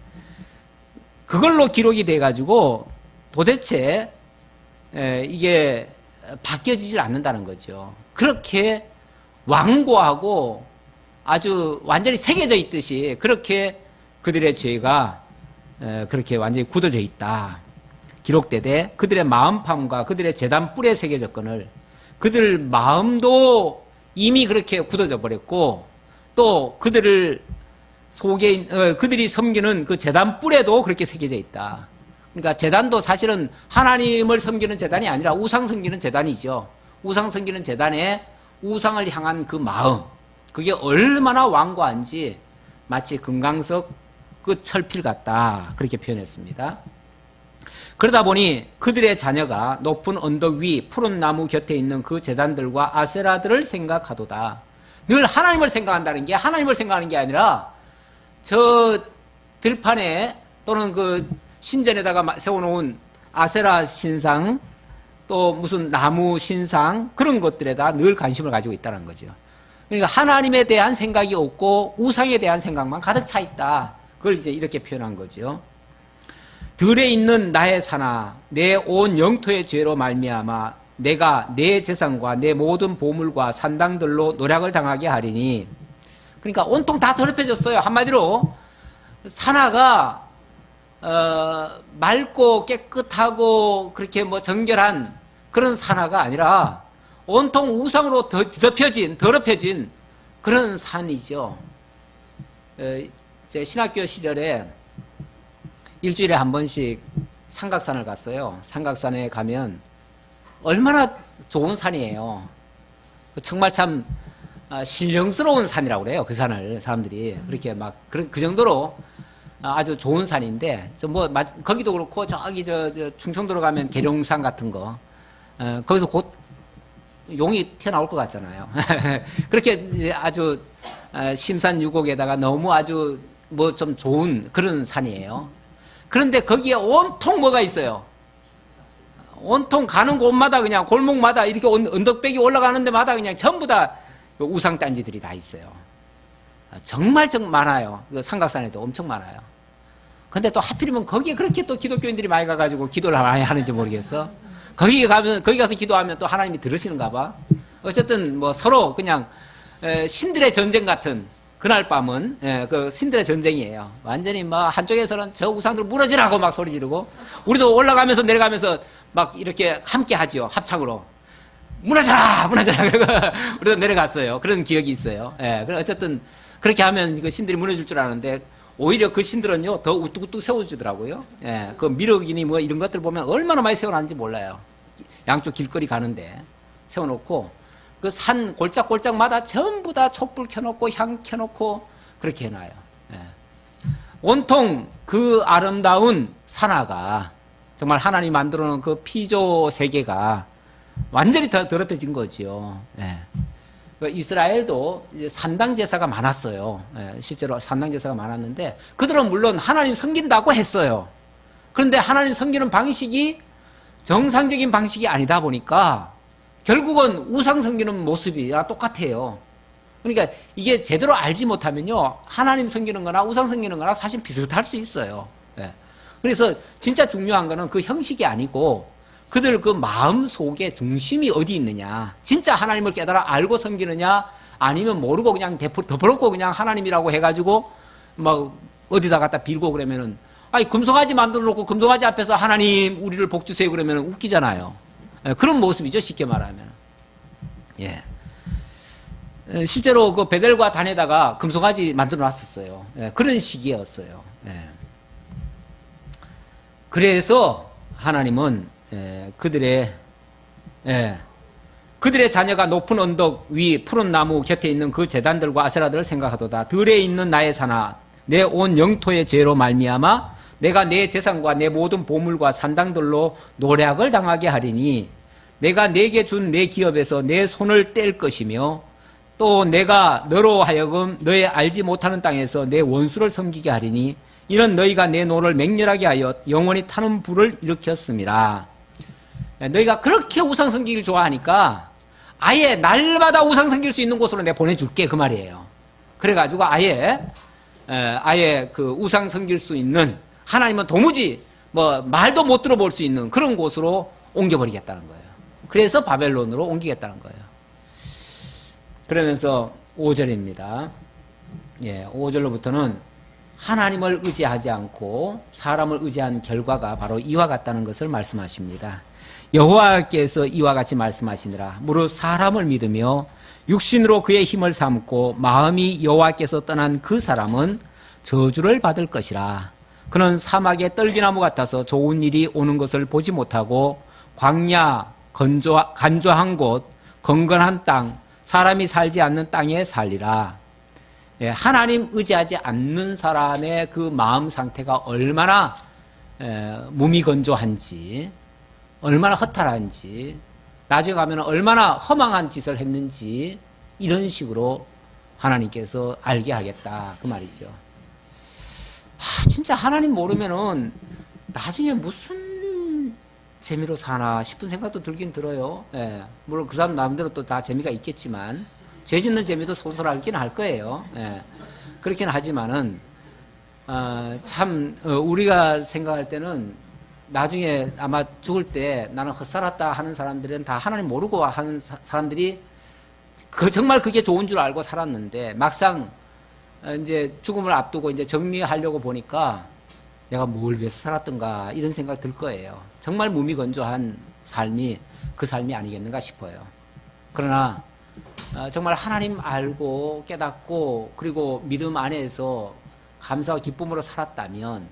그걸로 기록이 돼가지고 도대체 이게 바뀌어지질 않는다는 거죠. 그렇게 완고하고 아주 완전히 새겨져 있듯이 그렇게 그들의 죄가 그렇게 완전히 굳어져 있다. 기록되되 그들의 마음판과 그들의 제단 뿔에 새겨졌거늘 그들 마음도 이미 그렇게 굳어져 버렸고 또 그들을 그들이 섬기는 그 제단 뿔에도 그렇게 새겨져 있다. 그러니까 제단도 사실은 하나님을 섬기는 제단이 아니라 우상 섬기는 제단이죠. 우상 섬기는 제단에 우상을 향한 그 마음, 그게 얼마나 완고한지 마치 금강석 그 철필 같다 그렇게 표현했습니다. 그러다 보니 그들의 자녀가 높은 언덕 위 푸른 나무 곁에 있는 그 제단들과 아세라들을 생각하도다. 늘 하나님을 생각한다는 게 하나님을 생각하는 게 아니라 저 들판에 또는 그 신전에다가 세워놓은 아세라 신상 또 무슨 나무 신상 그런 것들에다 늘 관심을 가지고 있다는 거죠. 그러니까 하나님에 대한 생각이 없고 우상에 대한 생각만 가득 차 있다. 그걸 이제 이렇게 표현한 거죠. 들에 있는 나의 산아 내 온 영토의 죄로 말미암아 내가 내 재산과 내 모든 보물과 산당들로 노략을 당하게 하리니, 그러니까 온통 다 더럽혀졌어요. 한마디로 산하가 맑고 깨끗하고 그렇게 뭐 정결한 그런 산하가 아니라 온통 우상으로 더럽혀진 그런 산이죠. 제 신학교 시절에 일주일에 한 번씩 삼각산을 갔어요. 삼각산에 가면 얼마나 좋은 산이에요. 정말 참 신령스러운 산이라고 그래요. 그 산을 사람들이 그렇게 막 그 정도로 아주 좋은 산인데, 뭐 거기도 그렇고 저기 저 충청도로 가면 계룡산 같은 거 거기서 곧 용이 튀어나올 것 같잖아요. 그렇게 아주 심산유곡에다가 너무 아주 뭐 좀 좋은 그런 산이에요. 그런데 거기에 온통 뭐가 있어요? 온통 가는 곳마다 그냥 골목마다 이렇게 언덕백이 올라가는 데마다 그냥 전부 다 우상단지들이 다 있어요. 정말 많아요. 그 삼각산에도 엄청 많아요. 근데 또 하필이면 거기에 그렇게 또 기독교인들이 많이 가가지고 기도를 많이 하는지 모르겠어. 거기 가서 기도하면 또 하나님이 들으시는가 봐. 어쨌든 뭐 서로 그냥 신들의 전쟁 같은 그날 밤은 그 신들의 전쟁이에요. 완전히 뭐 한쪽에서는 저 우상들 무너지라고 막 소리 지르고 우리도 올라가면서 내려가면서 막 이렇게 함께 하지요. 합창으로 무너져라 무너져라. 우리도 내려갔어요. 그런 기억이 있어요. 어쨌든 그렇게 하면 그 신들이 무너질 줄 아는데 오히려 그 신들은요 더 우뚝우뚝 세워지더라고요. 그 미륵이니 뭐 이런 것들 보면 얼마나 많이 세워놨는지 몰라요. 양쪽 길거리 가는데 세워놓고 그 산 골짝골짝마다 전부 다 촛불 켜놓고 향 켜놓고 그렇게 해놔요. 예. 온통 그 아름다운 산하가 정말 하나님 만들어 놓은 그 피조 세계가 완전히 더럽혀진 거지요. 예. 이스라엘도 이제 산당 제사가 많았어요. 예. 실제로 산당 제사가 많았는데 그들은 물론 하나님 섬긴다고 했어요. 그런데 하나님 섬기는 방식이 정상적인 방식이 아니다 보니까 결국은 우상 섬기는 모습이 똑같아요. 그러니까 이게 제대로 알지 못하면요, 하나님 섬기는 거나 우상 섬기는 거나 사실 비슷할 수 있어요. 예. 그래서 진짜 중요한 거는 그 형식이 아니고 그들 그 마음 속에 중심이 어디 있느냐, 진짜 하나님을 깨달아 알고 섬기느냐, 아니면 모르고 그냥 덮어놓고 그냥 하나님이라고 해가지고 막 어디다 갖다 빌고 그러면은, 아니 금송아지 만들어 놓고 금송아지 앞에서 하나님 우리를 복 주세요 그러면 웃기잖아요. 예, 그런 모습이죠, 쉽게 말하면. 예. 실제로 그 베델과 단에다가 금송아지 만들어 놨었어요. 예, 그런 시기였어요. 예. 그래서 하나님은 그들의 자녀가 높은 언덕 위 푸른 나무 곁에 있는 그 제단들과 아세라들을 생각하도다. 들에 있는 나의 산하, 내 온 영토의 죄로 말미암아 내가 내 재산과 내 모든 보물과 산당들로 노략을 당하게 하리니 내가 내게 준 내 기업에서 내 손을 뗄 것이며 또 내가 너로 하여금 너의 알지 못하는 땅에서 내 원수를 섬기게 하리니 이는 너희가 내 노를 맹렬하게 하여 영원히 타는 불을 일으켰습니다. 너희가 그렇게 우상 섬기기를 좋아하니까 아예 날마다 우상 섬길 수 있는 곳으로 내가 보내줄게, 그 말이에요. 그래가지고 아예 그 우상 섬길 수 있는, 하나님은 도무지 뭐 말도 못 들어볼 수 있는 그런 곳으로 옮겨버리겠다는 거예요. 그래서 바벨론으로 옮기겠다는 거예요. 그러면서 5절입니다. 예, 5절로부터는 하나님을 의지하지 않고 사람을 의지한 결과가 바로 이와 같다는 것을 말씀하십니다. 여호와께서 이와 같이 말씀하시니라. 무릇 사람을 믿으며 육신으로 그의 힘을 삼고 마음이 여호와께서 떠난 그 사람은 저주를 받을 것이라. 그는 사막의 떨기나무 같아서 좋은 일이 오는 것을 보지 못하고 광야, 간조한 곳, 건건한 땅, 사람이 살지 않는 땅에 살리라. 예, 하나님 의지하지 않는 사람의 그 마음 상태가 얼마나 무미건조한지, 얼마나 허탈한지, 나중에 가면 얼마나 허망한 짓을 했는지 이런 식으로 하나님께서 알게 하겠다, 그 말이죠. 진짜 하나님 모르면은 나중에 무슨 재미로 사나 싶은 생각도 들긴 들어요. 예, 물론 그 사람 나름대로 또 다 재미가 있겠지만 죄 짓는 재미도 소설하긴 할 거예요. 예, 그렇긴 하지만은 우리가 생각할 때는 나중에 아마 죽을 때 나는 헛살았다 하는 사람들은 다 하나님 모르고 하는 사람들이 정말 그게 좋은 줄 알고 살았는데 막상 이제 죽음을 앞두고 이제 정리하려고 보니까 내가 뭘 위해서 살았던가 이런 생각 들 거예요. 정말 무미건조한 삶이 그 삶이 아니겠는가 싶어요. 그러나 정말 하나님 알고 깨닫고 그리고 믿음 안에서 감사와 기쁨으로 살았다면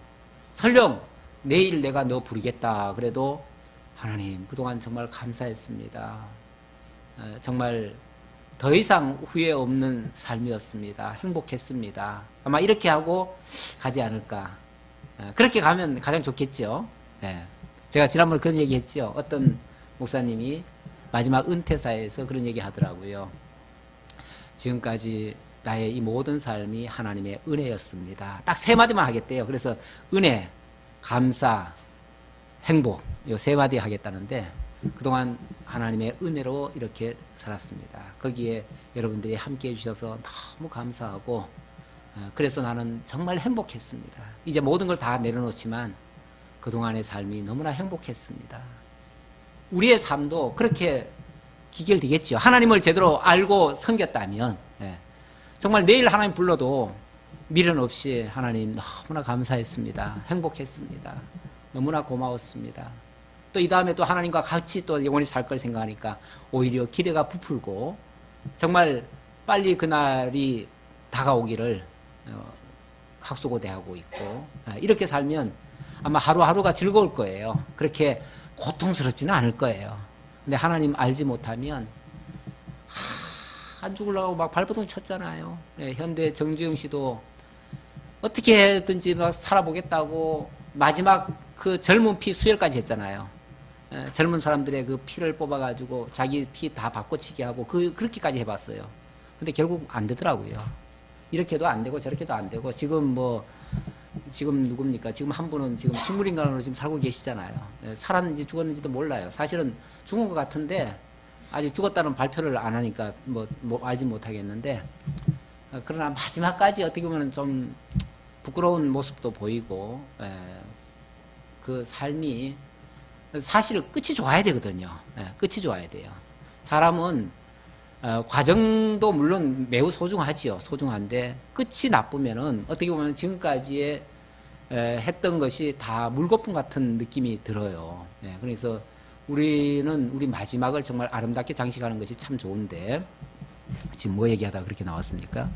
설령 내일 내가 너 부르겠다 그래도 하나님 그동안 정말 감사했습니다. 정말 더 이상 후회 없는 삶이었습니다. 행복했습니다. 아마 이렇게 하고 가지 않을까. 그렇게 가면 가장 좋겠죠. 제가 지난번에 그런 얘기 했죠. 어떤 목사님이 마지막 은퇴사에서 그런 얘기 하더라고요. 지금까지 나의 이 모든 삶이 하나님의 은혜였습니다. 딱 세 마디만 하겠대요. 그래서 은혜, 감사, 행복 요 세 마디 하겠다는데 그동안 하나님의 은혜로 이렇게 살았습니다. 거기에 여러분들이 함께 해주셔서 너무 감사하고 그래서 나는 정말 행복했습니다. 이제 모든 걸 다 내려놓지만 그동안의 삶이 너무나 행복했습니다. 우리의 삶도 그렇게 기결되겠죠. 하나님을 제대로 알고 섬겼다면 정말 내일 하나님 불러도 미련 없이 하나님 너무나 감사했습니다. 행복했습니다. 너무나 고마웠습니다. 또 이 다음에 또 하나님과 같이 또 영원히 살 걸 생각하니까 오히려 기대가 부풀고 정말 빨리 그날이 다가오기를 학수고대하고 있고 이렇게 살면 아마 하루하루가 즐거울 거예요. 그렇게 고통스럽지는 않을 거예요. 근데 하나님 알지 못하면 안 죽으려고 막 발버둥 쳤잖아요. 예, 현대 정주영 씨도 어떻게든지 막 살아보겠다고 마지막 그 젊은 피 수혈까지 했잖아요. 예, 젊은 사람들의 그 피를 뽑아가지고 자기 피 다 바꿔치기 하고 그렇게까지 해봤어요. 근데 결국 안 되더라고요. 이렇게도 안 되고 저렇게도 안 되고 지금 누굽니까? 지금 한 분은 지금 식물인간으로 지금 살고 계시잖아요. 예, 살았는지 죽었는지도 몰라요. 사실은 죽은 것 같은데 아직 죽었다는 발표를 안 하니까 뭐 알지 못하겠는데 그러나 마지막까지 어떻게 보면 좀 부끄러운 모습도 보이고 그 삶이 사실 끝이 좋아야 되거든요. 끝이 좋아야 돼요. 사람은 과정도 물론 매우 소중하지요. 소중한데 끝이 나쁘면은 어떻게 보면 지금까지의 했던 것이 다 물거품 같은 느낌이 들어요. 그래서 우리는 우리 마지막을 정말 아름답게 장식하는 것이 참 좋은데 지금 뭐 얘기하다가 그렇게 나왔습니까?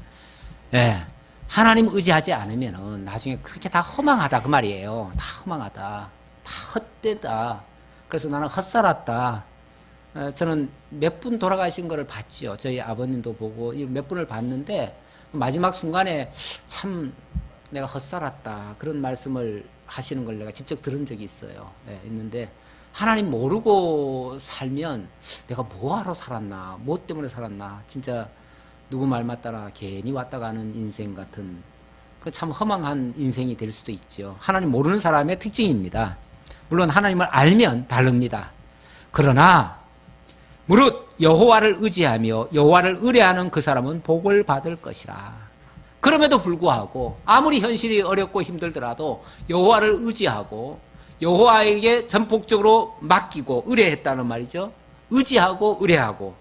하나님 의지하지 않으면은 나중에 그렇게 다 허망하다 그 말이에요. 다 허망하다. 다 헛되다. 그래서 나는 헛살았다. 저는 몇 분 돌아가신 거를 봤죠. 저희 아버님도 보고 몇 분을 봤는데 마지막 순간에 참 내가 헛살았다. 그런 말씀을 하시는 걸 내가 직접 들은 적이 있어요. 있는데 하나님 모르고 살면 내가 뭐하러 살았나, 뭐 때문에 살았나, 진짜 누구 말 맞다나 괜히 왔다 가는 인생 같은 그 참 허망한 인생이 될 수도 있죠. 하나님 모르는 사람의 특징입니다. 물론 하나님을 알면 다릅니다. 그러나 무릇 여호와를 의지하며 여호와를 의뢰하는 그 사람은 복을 받을 것이라. 그럼에도 불구하고 아무리 현실이 어렵고 힘들더라도 여호와를 의지하고 여호와에게 전폭적으로 맡기고 의뢰했다는 말이죠. 의지하고 의뢰하고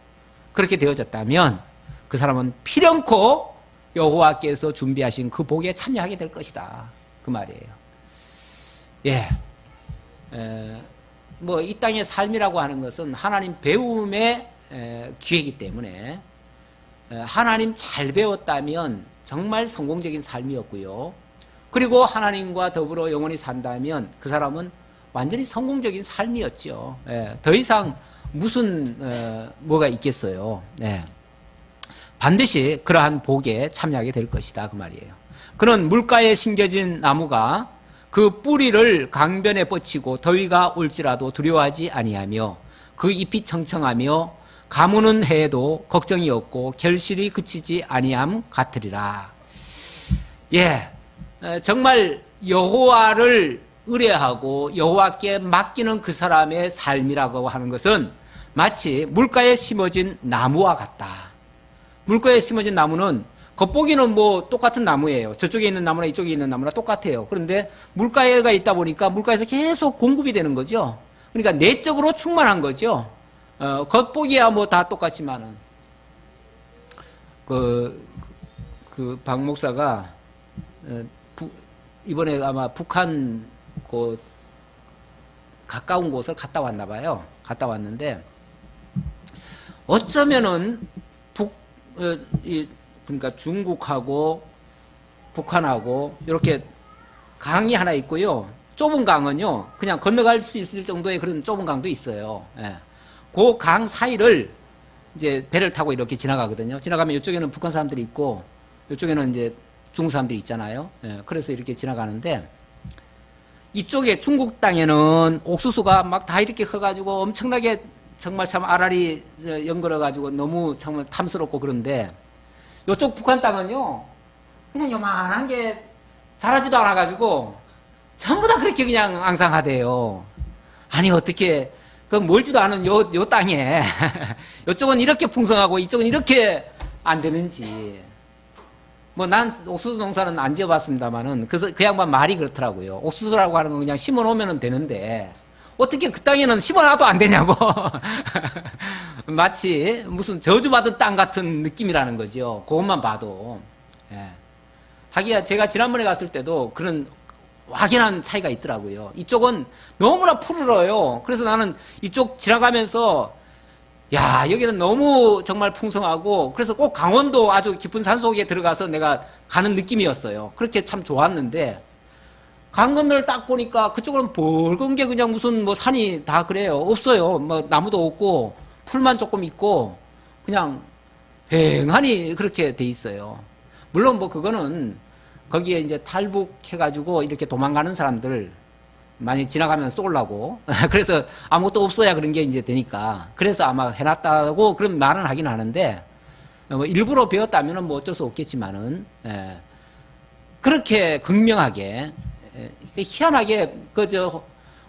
그렇게 되어졌다면 그 사람은 필연코 여호와께서 준비하신 그 복에 참여하게 될 것이다. 그 말이에요. 뭐 이 땅의 삶이라고 하는 것은 하나님 배움의 기회이기 때문에 하나님 잘 배웠다면 정말 성공적인 삶이었고요. 그리고 하나님과 더불어 영원히 산다면 그 사람은 완전히 성공적인 삶이었죠. 더 이상 무슨 뭐가 있겠어요. 반드시 그러한 복에 참여하게 될 것이다 그 말이에요. 그는 물가에 심겨진 나무가 그 뿌리를 강변에 뻗치고 더위가 올지라도 두려워하지 아니하며 그 잎이 청청하며 가무는 해에도 걱정이 없고 결실이 그치지 아니함 같으리라. 정말 여호와를 의뢰하고 여호와께 맡기는 그 사람의 삶이라고 하는 것은 마치 물가에 심어진 나무와 같다. 물가에 심어진 나무는 겉보기는 뭐 똑같은 나무예요. 저쪽에 있는 나무나 이쪽에 있는 나무나 똑같아요. 그런데 물가에가 있다 보니까 물가에서 계속 공급이 되는 거죠. 그러니까 내적으로 충만한 거죠. 겉보기야 뭐 다 똑같지만은 그 박 목사가 이번에 아마 북한 그 가까운 곳을 갔다 왔나 봐요. 갔다 왔는데 어쩌면은 그러니까 중국하고 북한하고 이렇게 강이 하나 있고요. 좁은 강은요, 그냥 건너갈 수 있을 정도의 그런 좁은 강도 있어요. 그 강 사이를 이제 배를 타고 이렇게 지나가거든요. 지나가면 이쪽에는 북한 사람들이 있고, 이쪽에는 이제 중국 사람들이 있잖아요. 그래서 이렇게 지나가는데, 이쪽에 중국 땅에는 옥수수가 막 다 이렇게 커가지고 엄청나게 정말 참 알알이 연걸어가지고 너무 정말 탐스럽고 그런데, 이쪽 북한 땅은요, 그냥 요만한 게 자라지도 않아가지고, 전부 다 그렇게 그냥 앙상하대요. 아니, 어떻게, 그 멀지도 않은 요 땅에, 요쪽은 이렇게 풍성하고 이쪽은 이렇게 안 되는지. 뭐, 난 옥수수 농사는 안 지어봤습니다만은, 그 양반 말이 그렇더라고요. 옥수수라고 하는 건 그냥 심어 놓으면 되는데, 어떻게 그 땅에는 심어놔도 안 되냐고. 마치 무슨 저주받은 땅 같은 느낌이라는 거죠. 그것만 봐도. 하기야 제가 지난번에 갔을 때도 그런 확연한 차이가 있더라고요. 이쪽은 너무나 푸르러요. 그래서 나는 이쪽 지나가면서 야, 여기는 너무 정말 풍성하고 그래서 꼭 강원도 아주 깊은 산속에 들어가서 내가 가는 느낌이었어요. 그렇게 참 좋았는데 강 건너를 딱 보니까 그쪽은 붉은 게 그냥 무슨 뭐 산이 다 그래요. 없어요. 뭐 나무도 없고 풀만 조금 있고 그냥 휑하니 그렇게 돼 있어요. 물론 뭐 그거는 거기에 이제 탈북해가지고 이렇게 도망가는 사람들 많이 지나가면 쏘려고 그래서 아무것도 없어야 그런 게 이제 되니까 그래서 아마 해놨다고 그런 말은 하긴 하는데 뭐 일부러 배웠다면은 뭐 어쩔 수 없겠지만은 그렇게 극명하게 희한하게 그저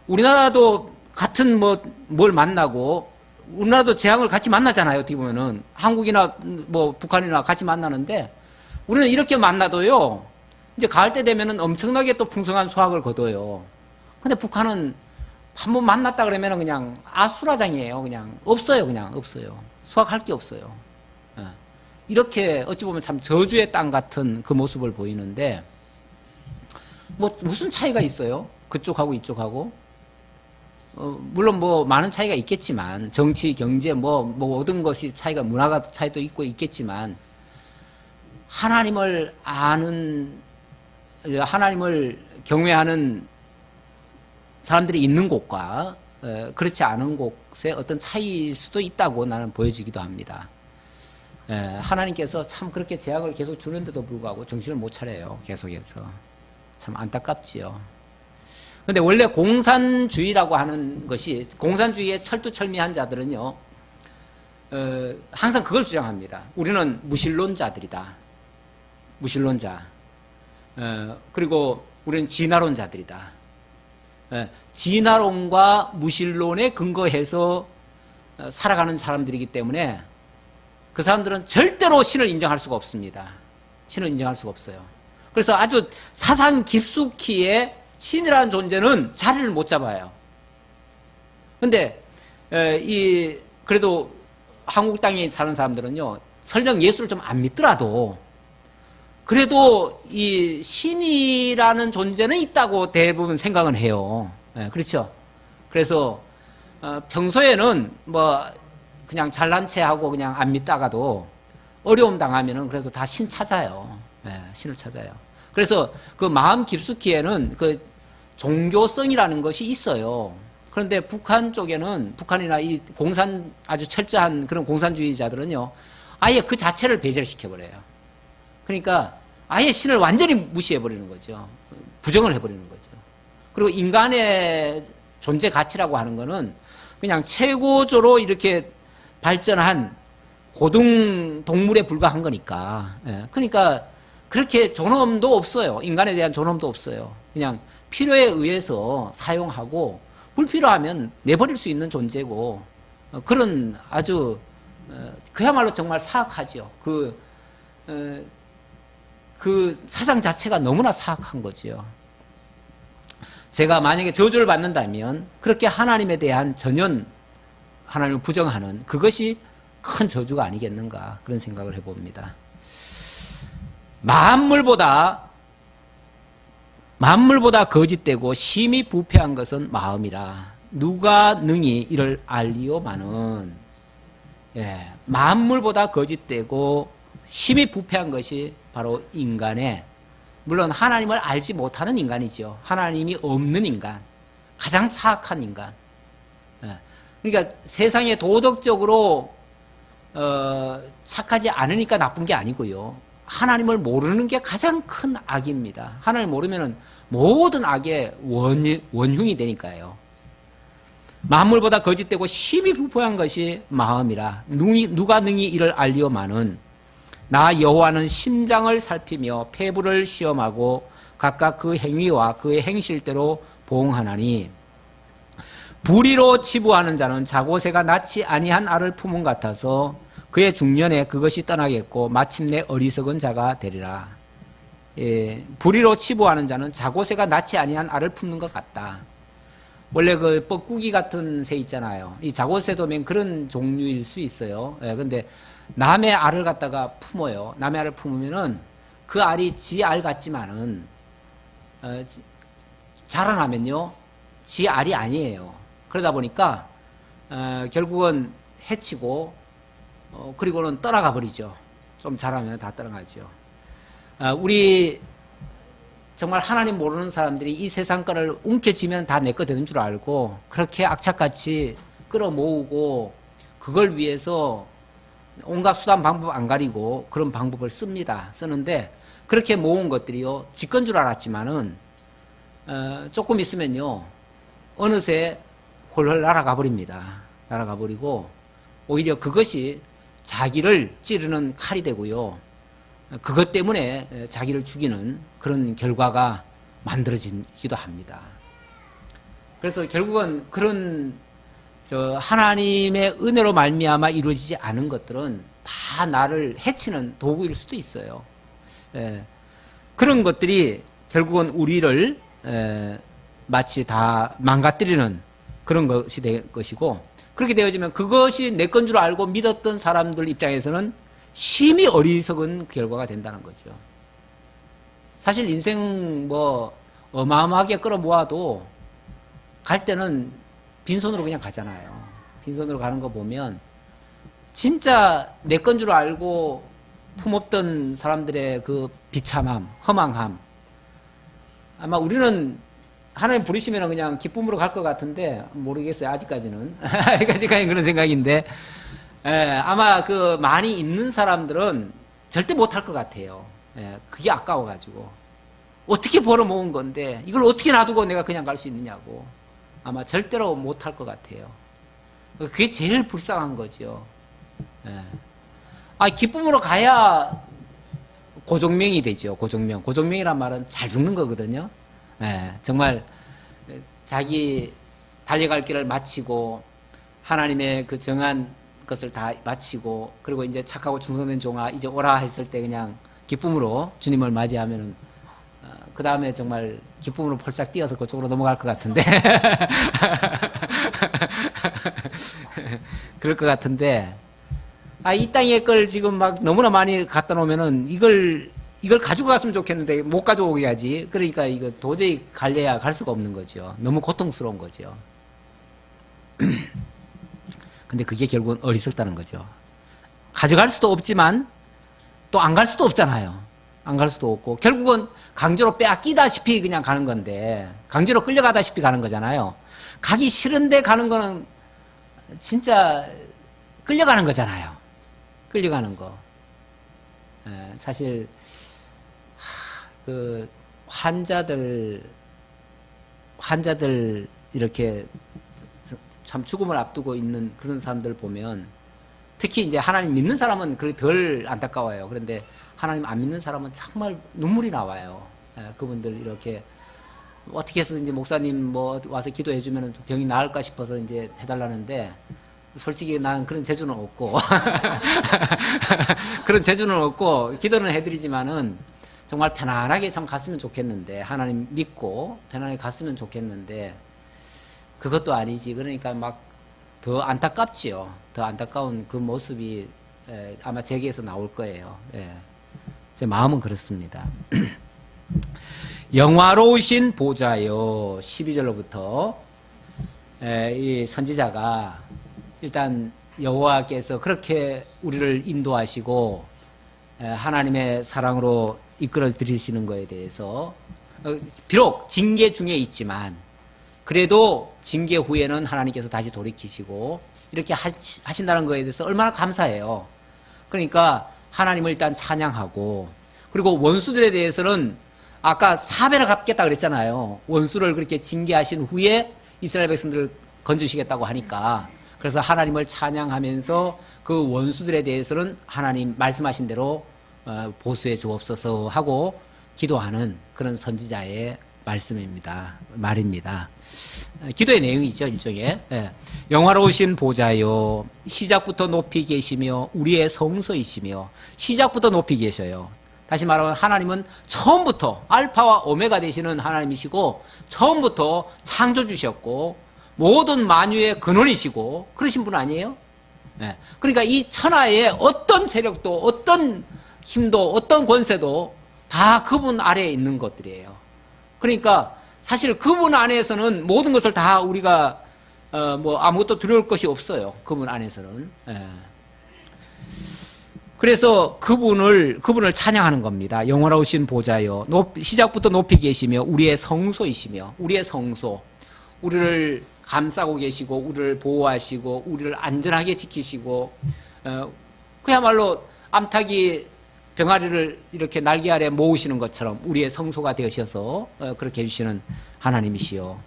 우리나라도 같은 뭐 뭘 만나고 우리나라도 재앙을 같이 만나잖아요. 어떻게 보면은 한국이나 뭐 북한이나 같이 만나는데 우리는 이렇게 만나도요. 이제 가을 때 되면은 엄청나게 또 풍성한 수확을 거둬요. 근데 북한은 한번 만났다 그러면은 그냥 아수라장이에요. 그냥 없어요. 그냥 없어요. 수확할 게 없어요. 이렇게 어찌 보면 참 저주의 땅 같은 그 모습을 보이는데 뭐 무슨 차이가 있어요? 그쪽하고 이쪽하고 물론 뭐 많은 차이가 있겠지만 정치, 경제 뭐 모든 것이 차이가 문화가 차이도 있고 있겠지만 하나님을 아는 하나님을 경외하는 사람들이 있는 곳과 그렇지 않은 곳의 어떤 차이일 수도 있다고 나는 보여지기도 합니다. 하나님께서 참 그렇게 재앙을 계속 주는데도 불구하고 정신을 못 차려요. 계속해서. 참 안타깝지요. 근데 원래 공산주의라고 하는 것이 공산주의의 철두철미한 자들은요. 항상 그걸 주장합니다. 우리는 무신론자들이다. 무신론자. 그리고 우리는 진화론자들이다. 진화론과 무신론에 근거해서 살아가는 사람들이기 때문에 그 사람들은 절대로 신을 인정할 수가 없습니다. 신을 인정할 수가 없어요. 그래서 아주 사상 깊숙이에 신이라는 존재는 자리를 못 잡아요. 근데 그래도 한국 땅에 사는 사람들은요. 설령 예수를 좀 안 믿더라도 그래도 이 신이라는 존재는 있다고 대부분 생각은 해요. 그렇죠? 그래서 평소에는 뭐 그냥 잘난 체 하고 그냥 안 믿다가도 어려움 당하면은 그래도 다 신 찾아요. 신을 찾아요. 그래서 그 마음 깊숙이에는 그 종교성이라는 것이 있어요. 그런데 북한 쪽에는 북한이나 이 아주 철저한 그런 공산주의자들은요. 아예 그 자체를 배제시켜버려요. 그러니까 아예 신을 완전히 무시해버리는 거죠. 부정을 해버리는 거죠. 그리고 인간의 존재 가치라고 하는 거는 그냥 최고조로 이렇게 발전한 고등 동물에 불과한 거니까. 그러니까 그렇게 존엄도 없어요. 인간에 대한 존엄도 없어요. 그냥 필요에 의해서 사용하고 불필요하면 내버릴 수 있는 존재고 그런 아주 그야말로 정말 사악하죠. 그 사상 자체가 너무나 사악한 거지요. 제가 만약에 저주를 받는다면 그렇게 하나님에 대한 전혀 하나님을 부정하는 그것이 큰 저주가 아니겠는가 그런 생각을 해봅니다. 만물보다 거짓되고 심히 부패한 것은 마음이라 누가 능히 이를 알리오마는 만물보다 거짓되고 심히 부패한 것이 바로 인간의 물론 하나님을 알지 못하는 인간이죠. 하나님이 없는 인간 가장 사악한 인간 그러니까 세상에 도덕적으로 착하지 않으니까 나쁜 게 아니고요. 하나님을 모르는 게 가장 큰 악입니다. 하나님을 모르면 모든 악의 원흉이 되니까요. 만물보다 거짓되고 심히 부패한 것이 마음이라 누가 능히 이를 알리오마는 나 여호와는 심장을 살피며 폐부를 시험하고 각각 그 행위와 그의 행실대로 보응하나니 불의로 치부하는 자는 자고새가 낳지 아니한 알을 품은 같아서 그의 중년에 그것이 떠나겠고 마침내 어리석은 자가 되리라. 불의로 치부하는 자는 자고새가 낳지 아니한 알을 품는 것 같다. 원래 그 뻐꾸기 같은 새 있잖아요. 이 자고새도 그런 종류일 수 있어요. 근데 남의 알을 갖다가 품어요. 남의 알을 품으면은 그 알이 지 알 같지만은 자라나면요 지 알이 아니에요. 그러다 보니까 결국은 해치고 그리고는 떠나가 버리죠. 좀 자라면 다 떠나가죠. 우리 정말 하나님 모르는 사람들이 이 세상 거를 움켜쥐면 다 내 거 되는 줄 알고 그렇게 악착같이 끌어모으고 그걸 위해서 온갖 수단 방법 안 가리고 그런 방법을 씁니다. 쓰는데 그렇게 모은 것들이요 집권 줄 알았지만은 조금 있으면요 어느새 홀홀 날아가 버립니다. 날아가 버리고 오히려 그것이 자기를 찌르는 칼이 되고요. 그것 때문에 자기를 죽이는 그런 결과가 만들어지기도 합니다. 그래서 결국은 그런 하나님의 은혜로 말미암아 이루어지지 않은 것들은 다 나를 해치는 도구일 수도 있어요. 그런 것들이 결국은 우리를 마치 다 망가뜨리는 그런 것이 될 것이고, 그렇게 되어지면 그것이 내 건 줄 알고 믿었던 사람들 입장에서는 심히 어리석은 결과가 된다는 거죠. 사실 인생 뭐 어마어마하게 끌어모아도 갈 때는 빈손으로 그냥 가잖아요. 빈손으로 가는 거 보면 진짜 내 건 줄 알고 품었던 사람들의 그 비참함, 허망함, 아마 우리는 하나님 부르시면 그냥 기쁨으로 갈 것 같은데 모르겠어요. 아직까지는. 아직까지 그런 생각인데 아마 그 많이 있는 사람들은 절대 못할 것 같아요. 그게 아까워가지고 어떻게 벌어모은 건데 이걸 어떻게 놔두고 내가 그냥 갈 수 있느냐고 아마 절대로 못할 것 같아요. 그게 제일 불쌍한 거죠. 기쁨으로 가야 고종명이 되죠. 고종명. 고종명이란 말은 잘 죽는 거거든요. 정말 자기 달려갈 길을 마치고 하나님의 그 정한 것을 다 마치고 그리고 이제 착하고 충성된 종아 이제 오라 했을 때 그냥 기쁨으로 주님을 맞이하면은 그 다음에 정말 기쁨으로 펄짝 뛰어서 그쪽으로 넘어갈 것 같은데 그럴 것 같은데 이 땅의 걸 지금 막 너무나 많이 갖다 놓으면은 이걸 가지고 갔으면 좋겠는데 못 가져오게 하지. 그러니까 이거 도저히 갈래야 갈 수가 없는 거죠. 너무 고통스러운 거죠. 근데 그게 결국은 어리석다는 거죠. 가져갈 수도 없지만 또 안 갈 수도 없잖아요. 안 갈 수도 없고 결국은 강제로 빼앗기다시피 그냥 가는 건데 강제로 끌려가다시피 가는 거잖아요. 가기 싫은데 가는 거는 진짜 끌려가는 거잖아요. 끌려가는 거. 사실 그 환자들 이렇게 참 죽음을 앞두고 있는 그런 사람들 보면 특히 이제 하나님 믿는 사람은 그렇게 덜 안타까워요. 그런데 하나님 안 믿는 사람은 정말 눈물이 나와요. 그분들 이렇게 어떻게 해서 이제 목사님 뭐 와서 기도해 주면 병이 나을까 싶어서 이제 해달라는데 솔직히 나는 그런 재주는 없고 그런 재주는 없고 기도는 해드리지만은 정말 편안하게 참 갔으면 좋겠는데 하나님 믿고 편안하게 갔으면 좋겠는데 그것도 아니지. 그러니까 막 더 안타깝지요. 더 안타까운 그 모습이 아마 제게에서 나올 거예요. 제 마음은 그렇습니다. 영화로우신 보좌여 12절로부터 이 선지자가 일단 여호와께서 그렇게 우리를 인도하시고 하나님의 사랑으로 이끌어 들이시는 것에 대해서 비록 징계 중에 있지만 그래도 징계 후에는 하나님께서 다시 돌이키시고 이렇게 하신다는 것에 대해서 얼마나 감사해요. 그러니까 하나님을 일단 찬양하고 그리고 원수들에 대해서는 아까 4배를 갚겠다 그랬잖아요. 원수를 그렇게 징계하신 후에 이스라엘 백성들을 건져주시겠다고 하니까 그래서 하나님을 찬양하면서 그 원수들에 대해서는 하나님 말씀하신 대로 보수해 주옵소서 하고 기도하는 그런 선지자의 말입니다. 기도의 내용이죠, 일종의. 영화로우신 보좌여 시작부터 높이 계시며 우리의 성소이시며 시작부터 높이 계셔요. 다시 말하면 하나님은 처음부터 알파와 오메가 되시는 하나님이시고 처음부터 창조주셨고 모든 만유의 근원이시고 그러신 분 아니에요? 그러니까 이 천하의 어떤 세력도 어떤 힘도 어떤 권세도 다 그분 아래에 있는 것들이에요. 그러니까 사실 그분 안에서는 모든 것을 다 우리가 뭐 아무것도 두려울 것이 없어요. 그분 안에서는. 그래서 그분을 찬양하는 겁니다. 영원하신 보좌여 시작부터 높이 계시며 우리의 성소이시며 우리의 성소 우리를 감싸고 계시고 우리를 보호하시고 우리를 안전하게 지키시고 그야말로 암탉이 병아리를 이렇게 날개 아래 모으시는 것처럼 우리의 성소가 되셔서 그렇게 해주시는 하나님이시요.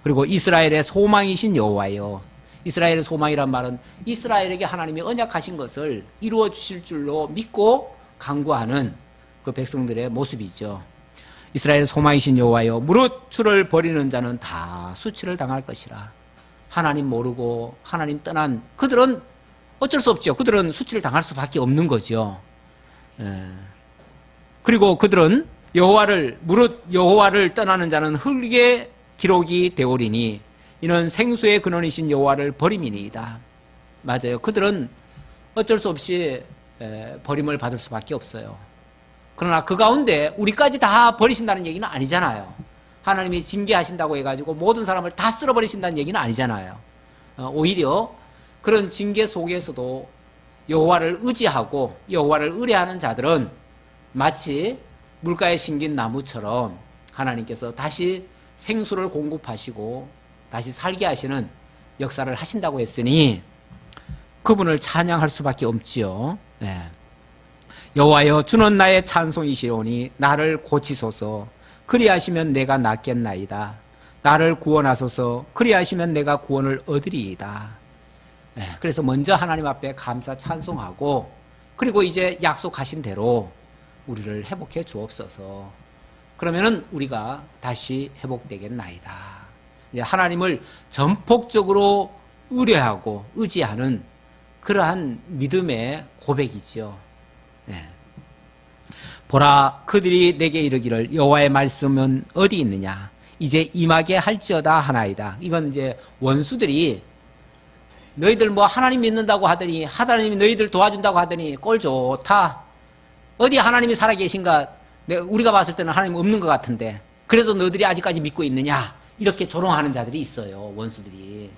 그리고 이스라엘의 소망이신 여호와요. 이스라엘의 소망이란 말은 이스라엘에게 하나님이 언약하신 것을 이루어 주실 줄로 믿고 간구하는 그 백성들의 모습이죠. 이스라엘의 소망이신 여호와여, 무릇 주를 버리는 자는 다 수치를 당할 것이라. 하나님 모르고 하나님 떠난 그들은 어쩔 수 없죠. 그들은 수치를 당할 수밖에 없는 거죠. 그리고 그들은 무릇 여호와를 떠나는 자는 흙의 기록이 되오리니 이는 생수의 근원이신 여호와를 버림이니이다. 맞아요. 그들은 어쩔 수 없이 버림을 받을 수밖에 없어요. 그러나 그 가운데 우리까지 다 버리신다는 얘기는 아니잖아요. 하나님이 징계하신다고 해가지고 모든 사람을 다 쓸어버리신다는 얘기는 아니잖아요. 오히려 그런 징계 속에서도 여호와를 의지하고 여호와를 의뢰하는 자들은 마치 물가에 심긴 나무처럼 하나님께서 다시 생수를 공급하시고 다시 살게 하시는 역사를 하신다고 했으니 그분을 찬양할 수밖에 없지요. 네. 여호와여, 주는 나의 찬송이시오니 나를 고치소서. 그리하시면 내가 낫겠나이다. 나를 구원하소서. 그리하시면 내가 구원을 얻으리이다. 네, 그래서 먼저 하나님 앞에 감사 찬송하고, 그리고 이제 약속하신 대로 우리를 회복해 주옵소서. 그러면은 우리가 다시 회복되겠나이다. 이제 하나님을 전폭적으로 의뢰하고 의지하는 그러한 믿음의 고백이지요. 네. 보라, 그들이 내게 이르기를 여호와의 말씀은 어디 있느냐? 이제 임하게 할지어다 하나이다. 이건 이제 원수들이 너희들 뭐 하나님 믿는다고 하더니, 하나님이 너희들 도와준다고 하더니 꼴 좋다. 어디 하나님이 살아계신가? 우리가 봤을 때는 하나님 없는 것 같은데 그래도 너희들이 아직까지 믿고 있느냐? 이렇게 조롱하는 자들이 있어요. 원수들이.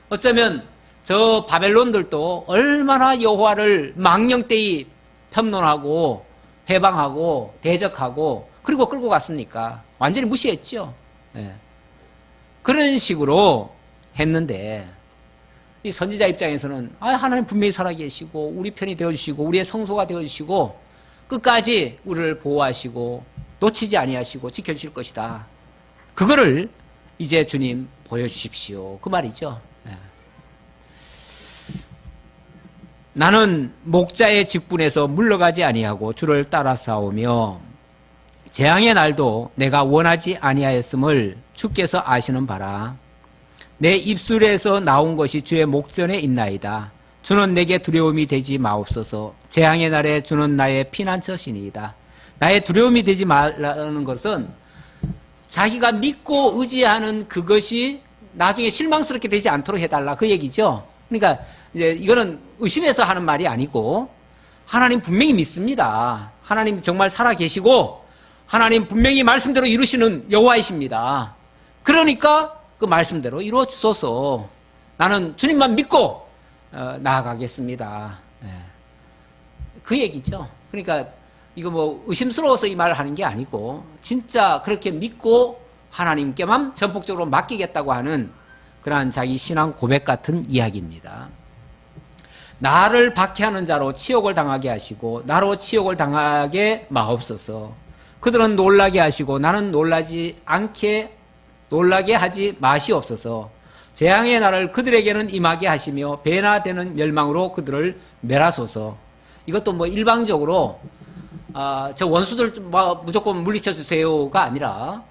어쩌면 저 바벨론들도 얼마나 여호와를 망령되이 편론하고 회방하고 대적하고 그리고 끌고 갔습니까? 완전히 무시했죠. 네. 그런 식으로 했는데 이 선지자 입장에서는 하나님 분명히 살아계시고 우리 편이 되어주시고 우리의 성소가 되어주시고 끝까지 우리를 보호하시고 놓치지 아니하시고 지켜주실 것이다. 그거를 이제 주님 보여주십시오. 그 말이죠. 네. 나는 목자의 직분에서 물러가지 아니하고 주를 따라 싸우며 재앙의 날도 내가 원하지 아니하였음을 주께서 아시는 바라. 내 입술에서 나온 것이 주의 목전에 있나이다. 주는 내게 두려움이 되지 마옵소서. 재앙의 날에 주는 나의 피난처시니이다. 나의 두려움이 되지 말라는 것은 자기가 믿고 의지하는 그것이 나중에 실망스럽게 되지 않도록 해달라 그 얘기죠. 그러니까 이제 이거는 의심해서 하는 말이 아니고 하나님 분명히 믿습니다. 하나님 정말 살아계시고 하나님 분명히 말씀대로 이루시는 여호와이십니다. 그러니까 그 말씀대로 이루어 주소서. 나는 주님만 믿고 나아가겠습니다. 네. 그 얘기죠. 그러니까 이거 뭐 의심스러워서 이 말을 하는 게 아니고 진짜 그렇게 믿고 하나님께만 전폭적으로 맡기겠다고 하는 그러한 자기 신앙 고백 같은 이야기입니다. 나를 박해하는 자로 치욕을 당하게 하시고 나로 치욕을 당하게 마옵소서. 그들은 놀라게 하시고 나는 놀라게 하지 마시옵소서. 재앙의 날을 그들에게는 임하게 하시며 배나 되는 멸망으로 그들을 멸하소서. 이것도 뭐 일방적으로 저 원수들 무조건 물리쳐 주세요가 아니라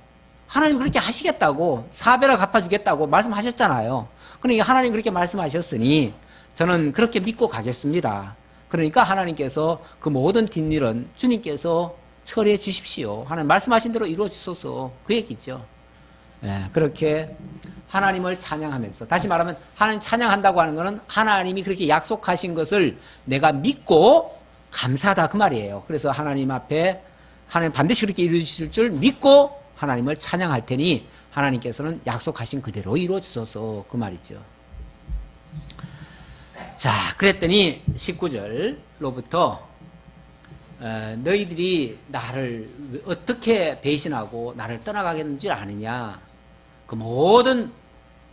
하나님 그렇게 하시겠다고 사배를 갚아주겠다고 말씀하셨잖아요. 그러니까 하나님 그렇게 말씀하셨으니 저는 그렇게 믿고 가겠습니다. 그러니까 하나님께서 그 모든 뒷일은 주님께서 처리해 주십시오. 하나님 말씀하신 대로 이루어 주소서. 그 얘기죠. 네, 그렇게 하나님을 찬양하면서, 다시 말하면 하나님 찬양한다고 하는 것은 하나님이 그렇게 약속하신 것을 내가 믿고 감사하다 그 말이에요. 그래서 하나님 앞에 하나님 반드시 그렇게 이루어 주실 줄 믿고 하나님을 찬양할 테니 하나님께서는 약속하신 그대로 이루어 주소서 그 말이죠. 자, 그랬더니 19절로부터 너희들이 나를 어떻게 배신하고 나를 떠나가겠는 줄 아느냐, 그 모든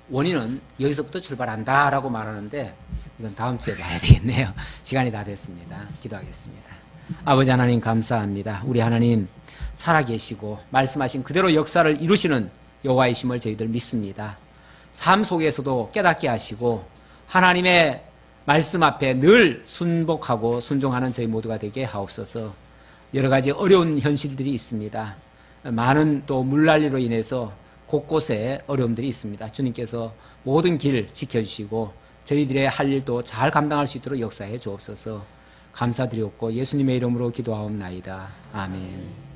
원인은 여기서부터 출발한다라고 말하는데 이건 다음 주에 봐야 되겠네요. 시간이 다 됐습니다. 기도하겠습니다. 아버지 하나님 감사합니다. 우리 하나님 살아계시고 말씀하신 그대로 역사를 이루시는 여호와이심을 저희들 믿습니다. 삶 속에서도 깨닫게 하시고 하나님의 말씀 앞에 늘 순복하고 순종하는 저희 모두가 되게 하옵소서. 여러 가지 어려운 현실들이 있습니다. 많은 또 물난리로 인해서 곳곳에 어려움들이 있습니다. 주님께서 모든 길 지켜주시고 저희들의 할 일도 잘 감당할 수 있도록 역사해 주옵소서. 감사드렸고 예수님의 이름으로 기도하옵나이다. 아멘.